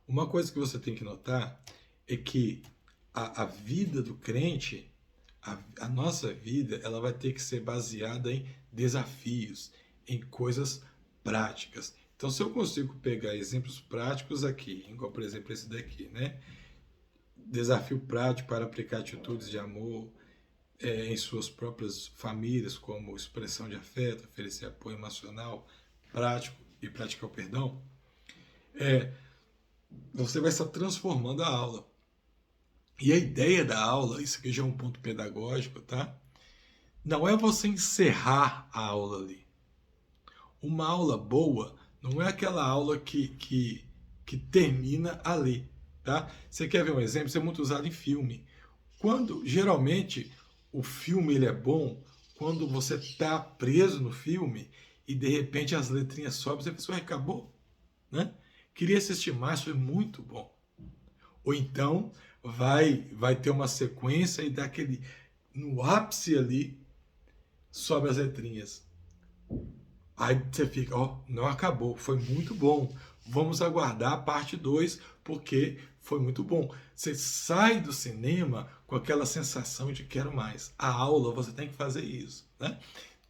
uma coisa que você tem que notar é que a vida do crente, a nossa vida, ela vai ter que ser baseada em desafios, em coisas práticas. Então, se eu consigo pegar exemplos práticos aqui, igual por exemplo esse daqui, né? Desafio prático para aplicar atitudes de amor em suas próprias famílias, como expressão de afeto, oferecer apoio emocional, prático e praticar o perdão, você vai estar transformando a aula. E a ideia da aula, isso aqui já é um ponto pedagógico, tá? Não é você encerrar a aula ali. Uma aula boa não é aquela aula que termina ali, tá? Você quer ver um exemplo? Isso é muito usado em filme. Geralmente, o filme ele é bom quando você está preso no filme e de repente as letrinhas sobem e você pensa, acabou, né? Queria assistir mais, foi muito bom. Ou então vai ter uma sequência e daquele no ápice ali sobe as letrinhas. Aí você fica, não acabou, foi muito bom. Vamos aguardar a parte 2 porque foi muito bom. Você sai do cinema com aquela sensação de quero mais. A aula você tem que fazer isso, né?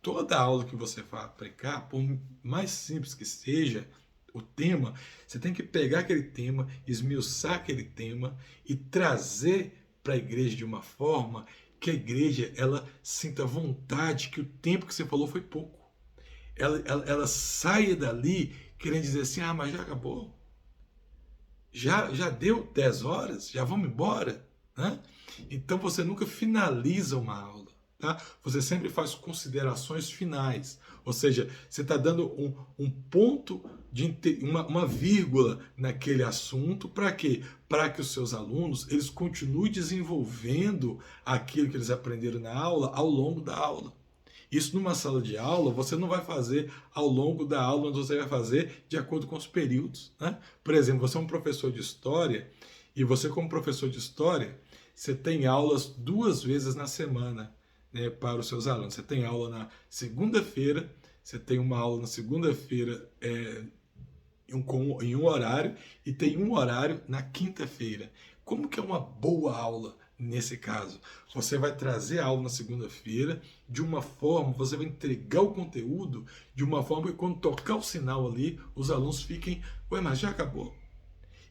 Toda aula que você for aplicar, por mais simples que seja, o tema, você tem que pegar aquele tema, esmiuçar aquele tema e trazer para a igreja de uma forma que a igreja ela sinta vontade que o tempo que você falou foi pouco. Ela saia dali querendo dizer assim, mas já acabou. Já deu 10 horas, já vamos embora. Né? Então você nunca finaliza uma aula. Tá? Você sempre faz considerações finais. Ou seja, você está dando um ponto, uma vírgula naquele assunto. Para quê? Para que os seus alunos eles continuem desenvolvendo aquilo que eles aprenderam na aula ao longo da aula. Isso numa sala de aula, você não vai fazer ao longo da aula, mas você vai fazer de acordo com os períodos. Né? Por exemplo, você é um professor de história, e você como professor de história, você tem aulas 2 vezes na semana, né, para os seus alunos. Você tem aula na segunda-feira, você tem uma aula na segunda-feira em um horário, e tem um horário na quinta-feira. Como que é uma boa aula? Nesse caso, você vai trazer a aula na segunda-feira de uma forma, você vai entregar o conteúdo de uma forma que quando tocar o sinal ali, os alunos fiquem, mas já acabou?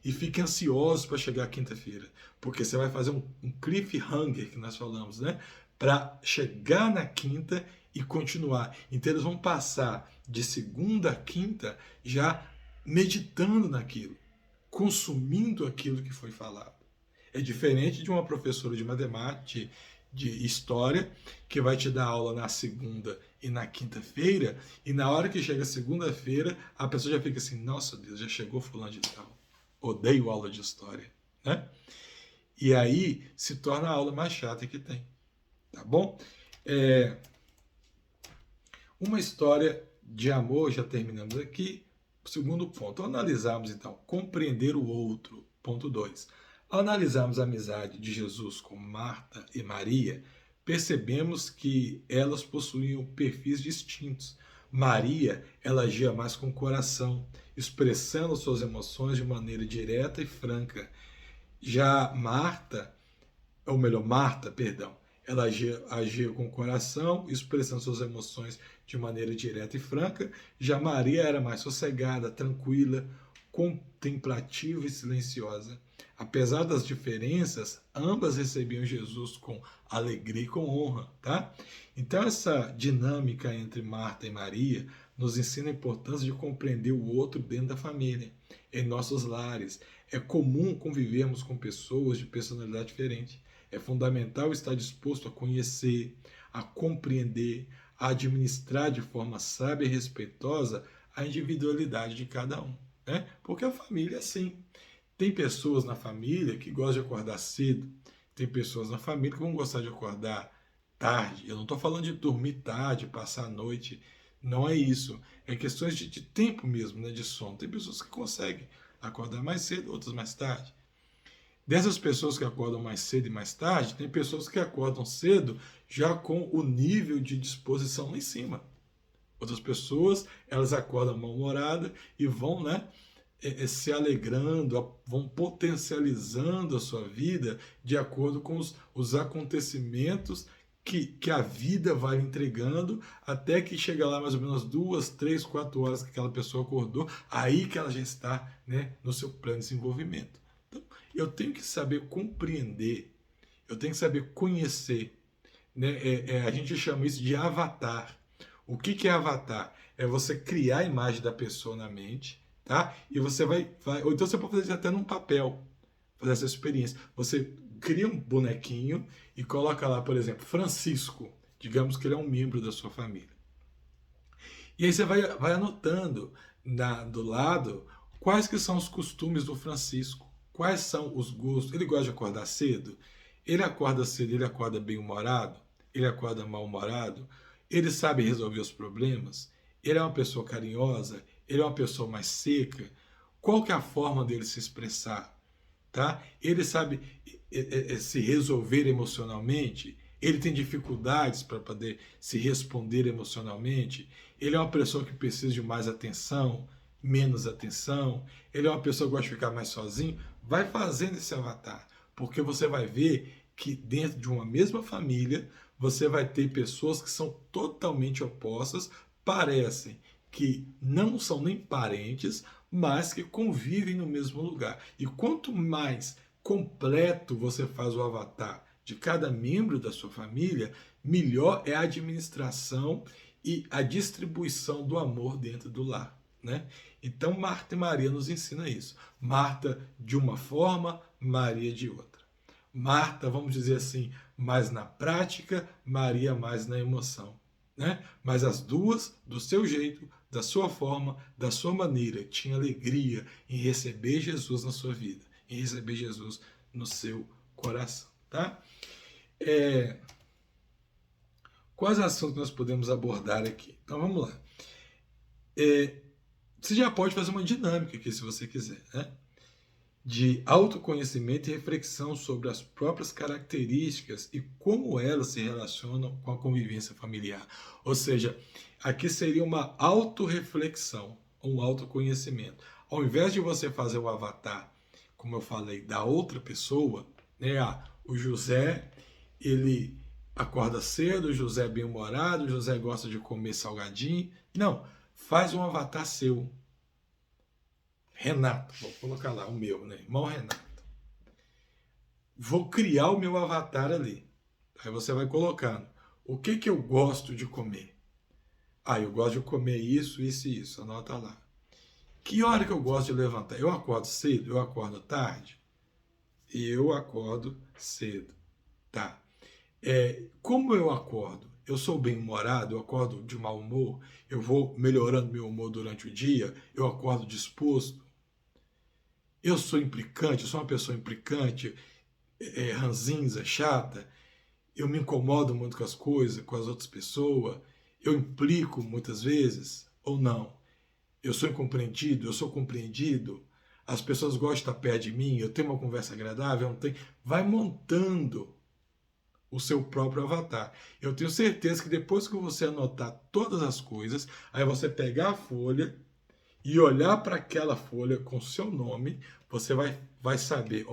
E fiquem ansiosos para chegar à quinta-feira, porque você vai fazer um cliffhanger, que nós falamos, né? Para chegar na quinta e continuar. Então eles vão passar de segunda a quinta já meditando naquilo, consumindo aquilo que foi falado. É diferente de uma professora de matemática, de história, que vai te dar aula na segunda e na quinta-feira, e na hora que chega a segunda-feira, a pessoa já fica assim, nossa Deus, já chegou fulano de tal. Odeio aula de história. Né? E aí se torna a aula mais chata que tem. Tá bom? Uma história de amor, já terminamos aqui. Segundo ponto, analisarmos então, compreender o outro. Ponto 2. Ao analisarmos a amizade de Jesus com Marta e Maria, percebemos que elas possuíam perfis distintos. Maria, ela agia mais com o coração, expressando suas emoções de maneira direta e franca. Já Marta, ela agia com o coração, expressando suas emoções de maneira direta e franca. Já Maria era mais sossegada, tranquila, contemplativa e silenciosa. Apesar das diferenças, ambas recebiam Jesus com alegria e com honra, tá? Então essa dinâmica entre Marta e Maria nos ensina a importância de compreender o outro dentro da família, em nossos lares. É comum convivermos com pessoas de personalidade diferente. É fundamental estar disposto a conhecer, a compreender, a administrar de forma sábia e respeitosa a individualidade de cada um. Né? Porque a família é assim. Tem pessoas na família que gostam de acordar cedo, tem pessoas na família que vão gostar de acordar tarde. Eu não estou falando de dormir tarde, passar a noite. Não é isso. É questões de tempo mesmo, né, de sono. Tem pessoas que conseguem acordar mais cedo, outras mais tarde. Dessas pessoas que acordam mais cedo e mais tarde, tem pessoas que acordam cedo já com o nível de disposição lá em cima. Outras pessoas, elas acordam mal-humoradas e vão, né, se alegrando, vão potencializando a sua vida de acordo com os acontecimentos que a vida vai entregando, até que chega lá mais ou menos 2, 3, 4 horas que aquela pessoa acordou, aí que ela já está, né, no seu plano de desenvolvimento. Então, eu tenho que saber compreender, eu tenho que saber conhecer, né? A gente chama isso de avatar. O que é avatar? É você criar a imagem da pessoa na mente, tá? E você vai, ou então você pode fazer isso até num papel, fazer essa experiência. Você cria um bonequinho e coloca lá, por exemplo, Francisco. Digamos que ele é um membro da sua família. E aí você vai anotando do lado quais que são os costumes do Francisco, quais são os gostos. Ele gosta de acordar cedo? Ele acorda cedo, ele acorda bem-humorado? Ele acorda mal-humorado? Ele sabe resolver os problemas? Ele é uma pessoa carinhosa? Ele é uma pessoa mais seca? Qual que é a forma dele se expressar? Tá? Ele sabe se resolver emocionalmente? Ele tem dificuldades para poder se responder emocionalmente? Ele é uma pessoa que precisa de mais atenção, menos atenção? Ele é uma pessoa que gosta de ficar mais sozinho? Vai fazendo esse avatar, porque você vai ver que dentro de uma mesma família você vai ter pessoas que são totalmente opostas, parecem que não são nem parentes, mas que convivem no mesmo lugar. E quanto mais completo você faz o avatar de cada membro da sua família, melhor é a administração e a distribuição do amor dentro do lar. Né? Então, Marta e Maria nos ensina isso. Marta de uma forma, Maria de outra. Marta, vamos dizer assim, mais na prática, Maria mais na emoção. Né? Mas as duas, do seu jeito, da sua forma, da sua maneira, tinha alegria em receber Jesus na sua vida, em receber Jesus no seu coração. Tá? Quais assuntos nós podemos abordar aqui? Então vamos lá. Você já pode fazer uma dinâmica aqui, se você quiser, né? De autoconhecimento e reflexão sobre as próprias características e como elas se relacionam com a convivência familiar. Ou seja, aqui seria uma autorreflexão, um autoconhecimento. Ao invés de você fazer o avatar, como eu falei, da outra pessoa, né? O José, ele acorda cedo, o José é bem-humorado, o José gosta de comer salgadinho. Não, faz um avatar seu. Renato, vou colocar lá o meu, né? Irmão Renato. Vou criar o meu avatar ali. Aí você vai colocando. O que eu gosto de comer? Eu gosto de comer isso, isso e isso. Anota lá. Que hora que eu gosto de levantar? Eu acordo cedo? Eu acordo tarde? Eu acordo cedo. Tá. Como eu acordo? Eu sou bem-humorado? Eu acordo de mau humor? Eu vou melhorando meu humor durante o dia? Eu acordo disposto? Eu sou implicante, eu sou uma pessoa implicante, ranzinza, chata, eu me incomodo muito com as coisas, com as outras pessoas, eu implico muitas vezes, ou não? Eu sou incompreendido, eu sou compreendido, as pessoas gostam de estar perto de mim, eu tenho uma conversa agradável, eu não tenho. Vai montando o seu próprio avatar. Eu tenho certeza que depois que você anotar todas as coisas, aí você pegar a folha e olhar para aquela folha com seu nome, você vai saber,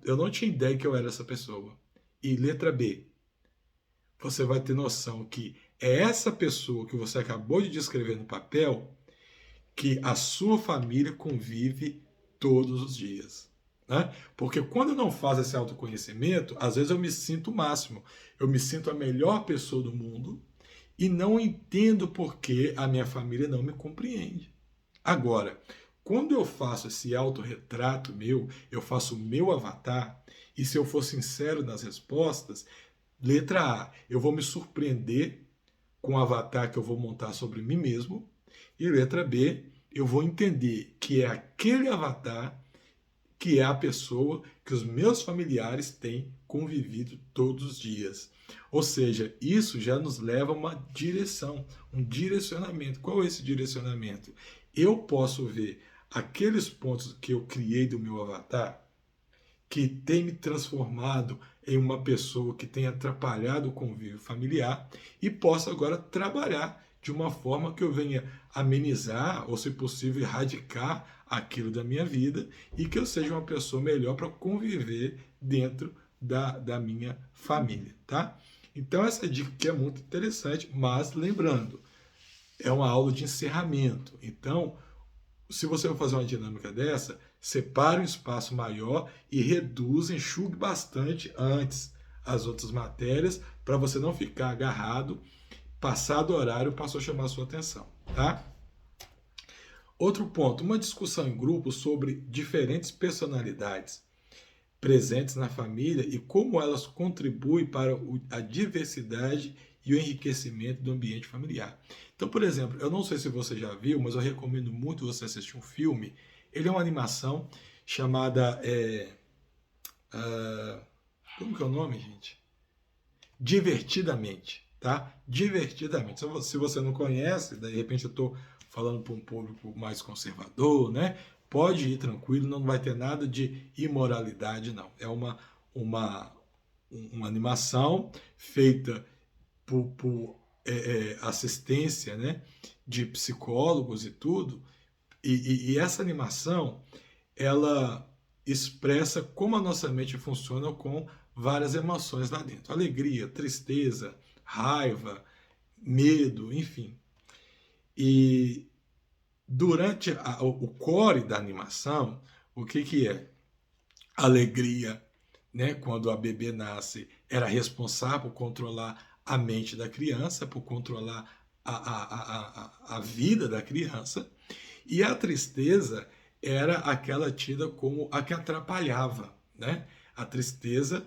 eu não tinha ideia que eu era essa pessoa. E letra B, você vai ter noção que é essa pessoa que você acabou de descrever no papel que a sua família convive todos os dias. né? Porque quando eu não faço esse autoconhecimento, às vezes eu me sinto o máximo, eu me sinto a melhor pessoa do mundo e não entendo por que a minha família não me compreende. Agora, quando eu faço esse autorretrato meu, eu faço o meu avatar, e se eu for sincero nas respostas, letra A, eu vou me surpreender com o avatar que eu vou montar sobre mim mesmo, e letra B, eu vou entender que é aquele avatar que é a pessoa que os meus familiares têm convivido todos os dias. Ou seja, isso já nos leva a uma direção, um direcionamento. Qual é esse direcionamento? Eu posso ver aqueles pontos que eu criei do meu avatar que tem me transformado em uma pessoa que tem atrapalhado o convívio familiar e posso agora trabalhar de uma forma que eu venha amenizar ou, se possível, erradicar aquilo da minha vida e que eu seja uma pessoa melhor para conviver dentro da minha família, tá? Então essa dica aqui é muito interessante, mas lembrando, é uma aula de encerramento. Então, se você for fazer uma dinâmica dessa, separe um espaço maior e reduza, enxugue bastante antes as outras matérias para você não ficar agarrado, passado o horário passou a chamar a sua atenção, tá? Outro ponto, uma discussão em grupo sobre diferentes personalidades presentes na família e como elas contribuem para a diversidade e o enriquecimento do ambiente familiar. Então, por exemplo, eu não sei se você já viu, mas eu recomendo muito você assistir um filme. Ele é uma animação chamada... como que é o nome, gente? Divertidamente, tá? Divertidamente. Se você não conhece, de repente eu estou falando para um público mais conservador, né? Pode ir tranquilo, não vai ter nada de imoralidade, não. É uma animação feita por assistência, né, de psicólogos e tudo, e essa animação, ela expressa como a nossa mente funciona com várias emoções lá dentro. Alegria, tristeza, raiva, medo, enfim. E durante o core da animação, o que é? Alegria, né? Quando a bebê nasce, era responsável por controlar a mente da criança, por controlar a vida da criança. E a tristeza era aquela tida como a que atrapalhava, né? A tristeza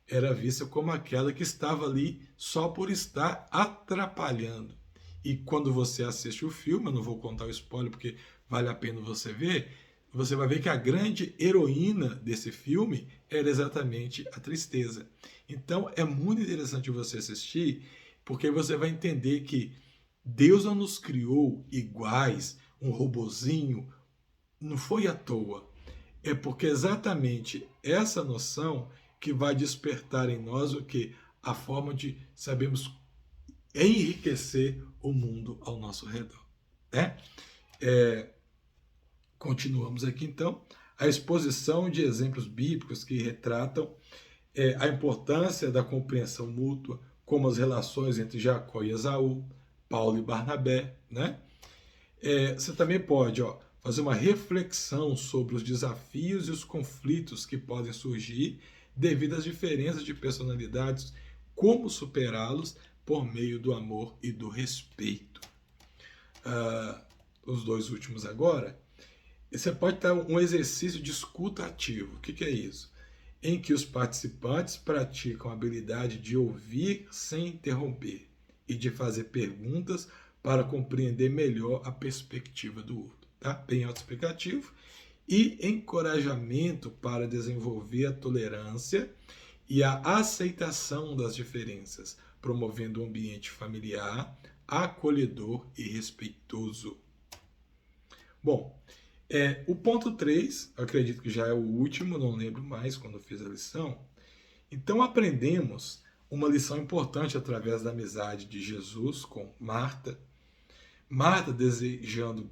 era vista como aquela que estava ali só por estar atrapalhando. E quando você assiste o filme, eu não vou contar o spoiler porque vale a pena você ver, você vai ver que a grande heroína desse filme era exatamente a tristeza. Então é muito interessante você assistir, porque você vai entender que Deus não nos criou iguais, um robozinho, não foi à toa. É porque exatamente essa noção que vai despertar em nós o que? A forma de sabermos enriquecer o mundo ao nosso redor. Né? Continuamos aqui então. A exposição de exemplos bíblicos que retratam a importância da compreensão mútua, como as relações entre Jacó e Esaú, Paulo e Barnabé. Né? Você também pode fazer uma reflexão sobre os desafios e os conflitos que podem surgir devido às diferenças de personalidades, como superá-los por meio do amor e do respeito. Os dois últimos agora. Você pode ter um exercício de escuta ativo. O que é isso? Em que os participantes praticam a habilidade de ouvir sem interromper e de fazer perguntas para compreender melhor a perspectiva do outro. Tá? Bem autoexplicativo. E encorajamento para desenvolver a tolerância e a aceitação das diferenças, promovendo um ambiente familiar, acolhedor e respeitoso. Bom, o ponto 3, acredito que já é o último, não lembro mais quando fiz a lição. Então aprendemos uma lição importante através da amizade de Jesus com Marta. Marta, desejando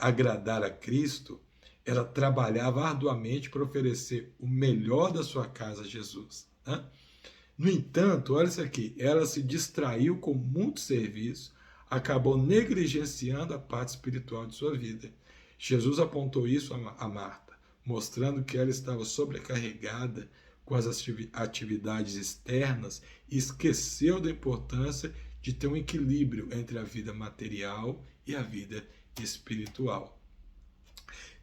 agradar a Cristo, ela trabalhava arduamente para oferecer o melhor da sua casa a Jesus. Né? No entanto, olha isso aqui, ela se distraiu com muito serviço, acabou negligenciando a parte espiritual de sua vida. Jesus apontou isso a Marta. mostrando que ela estava sobrecarregada com as atividades externas e esqueceu da importância de ter um equilíbrio entre a vida material e a vida espiritual.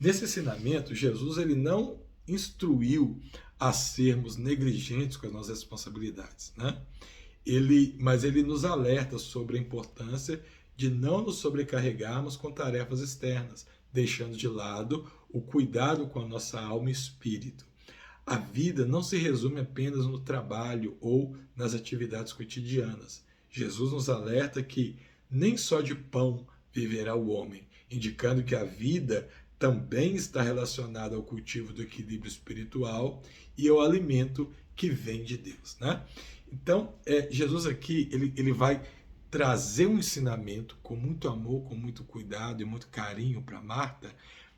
Nesse ensinamento, Jesus ele não instruiu a sermos negligentes com as nossas responsabilidades, né? Mas ele nos alerta sobre a importância de não nos sobrecarregarmos com tarefas externas, deixando de lado o cuidado com a nossa alma e espírito. A vida não se resume apenas no trabalho ou nas atividades cotidianas. Jesus nos alerta que nem só de pão viverá o homem, indicando que a vida também está relacionada ao cultivo do equilíbrio espiritual e ao alimento que vem de Deus, né? Então, Jesus aqui ele vai trazer um ensinamento com muito amor, com muito cuidado e muito carinho para Marta,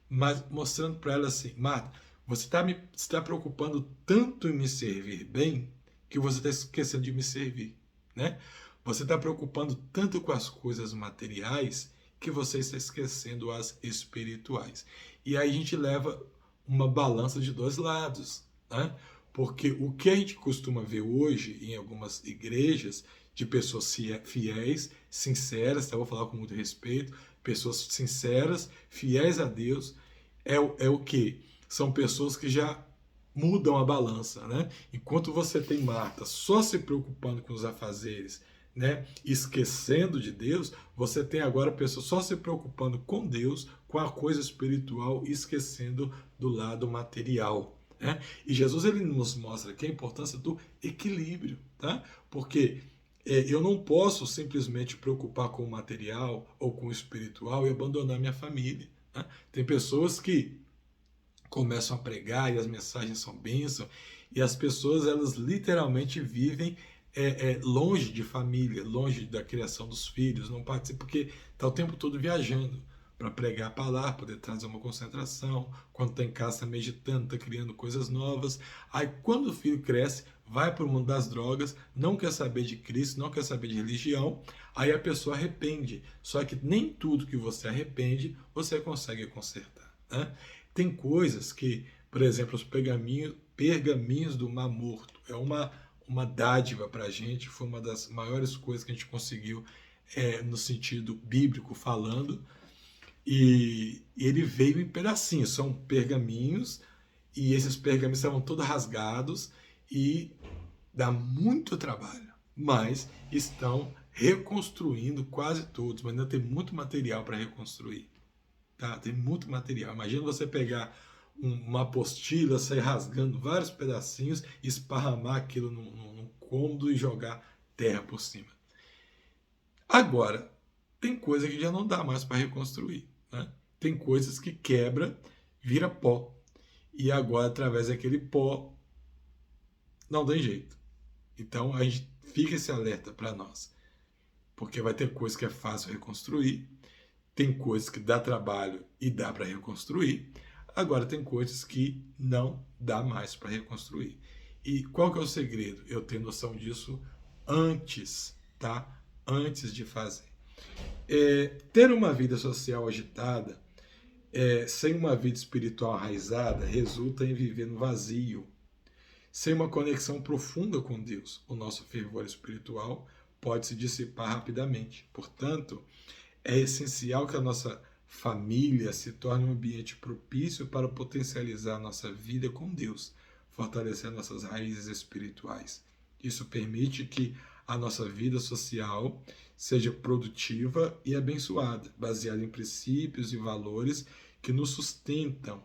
mas mostrando para ela assim: Marta, você está preocupando tanto em me servir bem que você está esquecendo de me servir, né? Você está preocupando tanto com as coisas materiais que você está esquecendo as espirituais. E aí a gente leva uma balança de dois lados, né? Porque o que a gente costuma ver hoje em algumas igrejas de pessoas fiéis, sinceras, eu vou falar com muito respeito, pessoas sinceras, fiéis a Deus, é o que? São pessoas que já mudam a balança, né? Enquanto você tem Marta só se preocupando com os afazeres, né, esquecendo de Deus, você tem agora pessoas só se preocupando com Deus, com a coisa espiritual, esquecendo do lado material, né? E Jesus ele nos mostra aqui a importância do equilíbrio, tá? Porque eu não posso simplesmente preocupar com o material ou com o espiritual e abandonar minha família, né? Tem pessoas que começam a pregar e as mensagens são bênção, e as pessoas elas literalmente vivem longe de família, longe da criação dos filhos, não participa porque está o tempo todo viajando para pregar a palavra, poder trazer uma concentração, quando está em casa está meditando, está criando coisas novas. Aí quando o filho cresce, vai para o mundo das drogas, não quer saber de Cristo, não quer saber de religião, aí a pessoa arrepende. Só que nem tudo que você arrepende, você consegue consertar, né? Tem coisas que, por exemplo, os pergaminhos do Mar Morto, é uma dádiva para a gente, foi uma das maiores coisas que a gente conseguiu no sentido bíblico falando, e ele veio em pedacinhos, são pergaminhos, e esses pergaminhos estavam todos rasgados, e dá muito trabalho, mas estão reconstruindo quase todos, mas ainda tem muito material para reconstruir. Tá? Tem muito material. Imagina você pegar uma apostila, sair rasgando vários pedacinhos, esparramar aquilo num cômodo e jogar terra por cima. Agora, tem coisa que já não dá mais para reconstruir, né? Tem coisas que quebra, vira pó. E agora, através daquele pó, não tem jeito. Então, a gente fica esse alerta para nós. Porque vai ter coisa que é fácil reconstruir, tem coisas que dá trabalho e dá para reconstruir. Agora tem coisas que não dá mais para reconstruir. E qual que é o segredo? Eu tenho noção disso antes, tá? Antes de fazer. Ter uma vida social agitada, sem uma vida espiritual arraizada, resulta em viver no vazio. Sem uma conexão profunda com Deus, o nosso fervor espiritual pode se dissipar rapidamente. Portanto, é essencial que a nossa família se torne um ambiente propício para potencializar a nossa vida com Deus, fortalecer nossas raízes espirituais. Isso permite que a nossa vida social seja produtiva e abençoada, baseada em princípios e valores que nos sustentam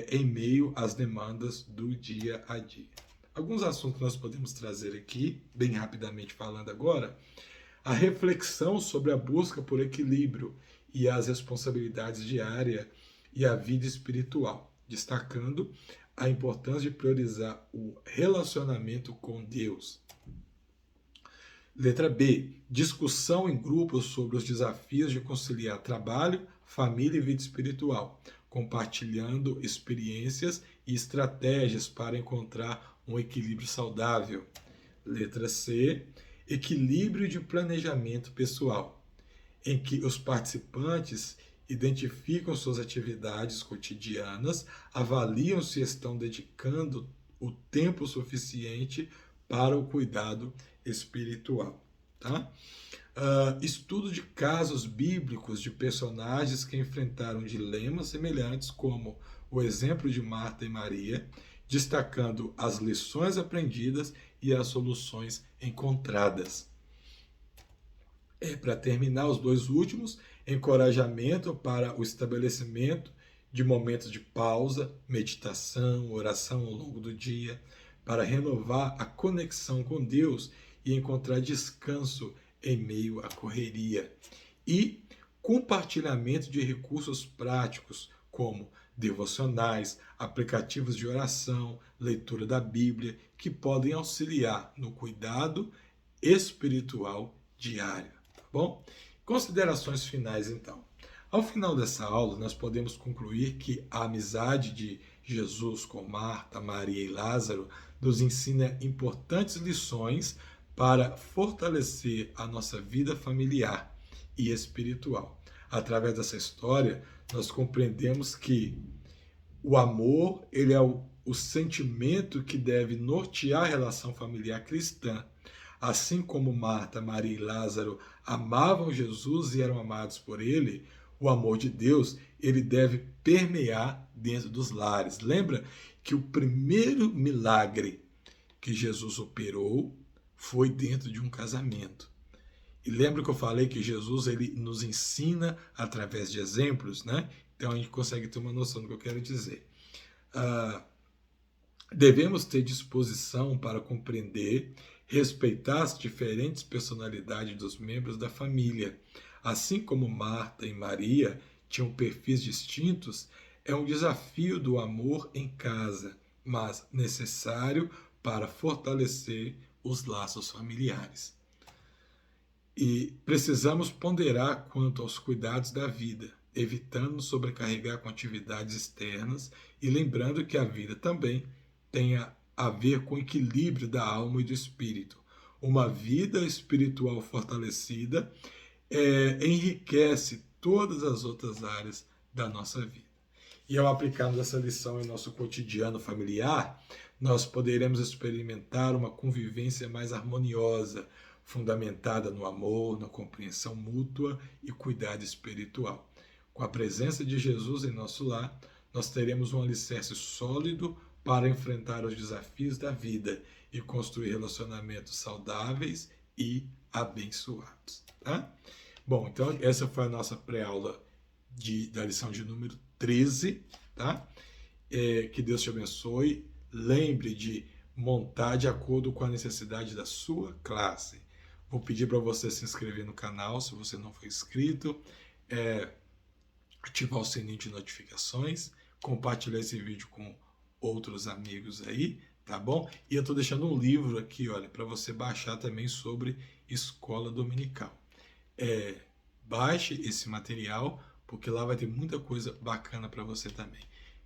em meio às demandas do dia a dia. Alguns assuntos que nós podemos trazer aqui, bem rapidamente falando agora, a reflexão sobre a busca por equilíbrio e as responsabilidades diárias e a vida espiritual, destacando a importância de priorizar o relacionamento com Deus. Letra B. Discussão em grupos sobre os desafios de conciliar trabalho, família e vida espiritual, compartilhando experiências e estratégias para encontrar um equilíbrio saudável. Letra C. Equilíbrio de planejamento pessoal, em que os participantes identificam suas atividades cotidianas, avaliam se estão dedicando o tempo suficiente para o cuidado espiritual. Tá? Estudo de casos bíblicos de personagens que enfrentaram dilemas semelhantes, como o exemplo de Marta e Maria, destacando as lições aprendidas e as soluções encontradas. Para terminar, os dois últimos, encorajamento para o estabelecimento de momentos de pausa, meditação, oração ao longo do dia, para renovar a conexão com Deus e encontrar descanso em meio à correria. E compartilhamento de recursos práticos, como devocionais, aplicativos de oração, leitura da Bíblia, que podem auxiliar no cuidado espiritual diário. Tá bom? Considerações finais, então. Ao final dessa aula, nós podemos concluir que a amizade de Jesus com Marta, Maria e Lázaro nos ensina importantes lições para fortalecer a nossa vida familiar e espiritual. Através dessa história, nós compreendemos que o amor, ele é o sentimento que deve nortear a relação familiar cristã. Assim como Marta, Maria e Lázaro amavam Jesus e eram amados por ele, o amor de Deus, ele deve permear dentro dos lares. Lembra que o primeiro milagre que Jesus operou foi dentro de um casamento. E lembra que eu falei que Jesus ele nos ensina através de exemplos, né? Então a gente consegue ter uma noção do que eu quero dizer. Devemos ter disposição para compreender, respeitar as diferentes personalidades dos membros da família. Assim como Marta e Maria tinham perfis distintos, é um desafio do amor em casa, mas necessário para fortalecer os laços familiares. E precisamos ponderar quanto aos cuidados da vida, evitando sobrecarregar com atividades externas e lembrando que a vida também tem a ver com o equilíbrio da alma e do espírito. Uma vida espiritual fortalecida enriquece todas as outras áreas da nossa vida. E ao aplicarmos essa lição em nosso cotidiano familiar, nós poderemos experimentar uma convivência mais harmoniosa, fundamentada no amor, na compreensão mútua e cuidado espiritual. Com a presença de Jesus em nosso lar, nós teremos um alicerce sólido para enfrentar os desafios da vida e construir relacionamentos saudáveis e abençoados. Tá? Bom, então essa foi a nossa pré-aula da lição de número 13, tá? Que Deus te abençoe. Lembre de montar de acordo com a necessidade da sua classe. Vou pedir para você se inscrever no canal, se você não for inscrito, ativar o sininho de notificações, compartilhar esse vídeo com outros amigos aí, tá bom? E eu estou deixando um livro aqui, olha, para você baixar também sobre escola dominical. Baixe esse material, porque lá vai ter muita coisa bacana para você também.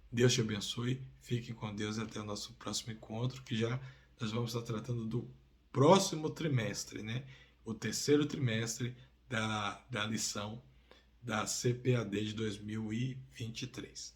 Deus te abençoe, fiquem com Deus e até o nosso próximo encontro, que já nós vamos estar tratando do próximo trimestre, né? O terceiro trimestre da lição da CPAD de 2023.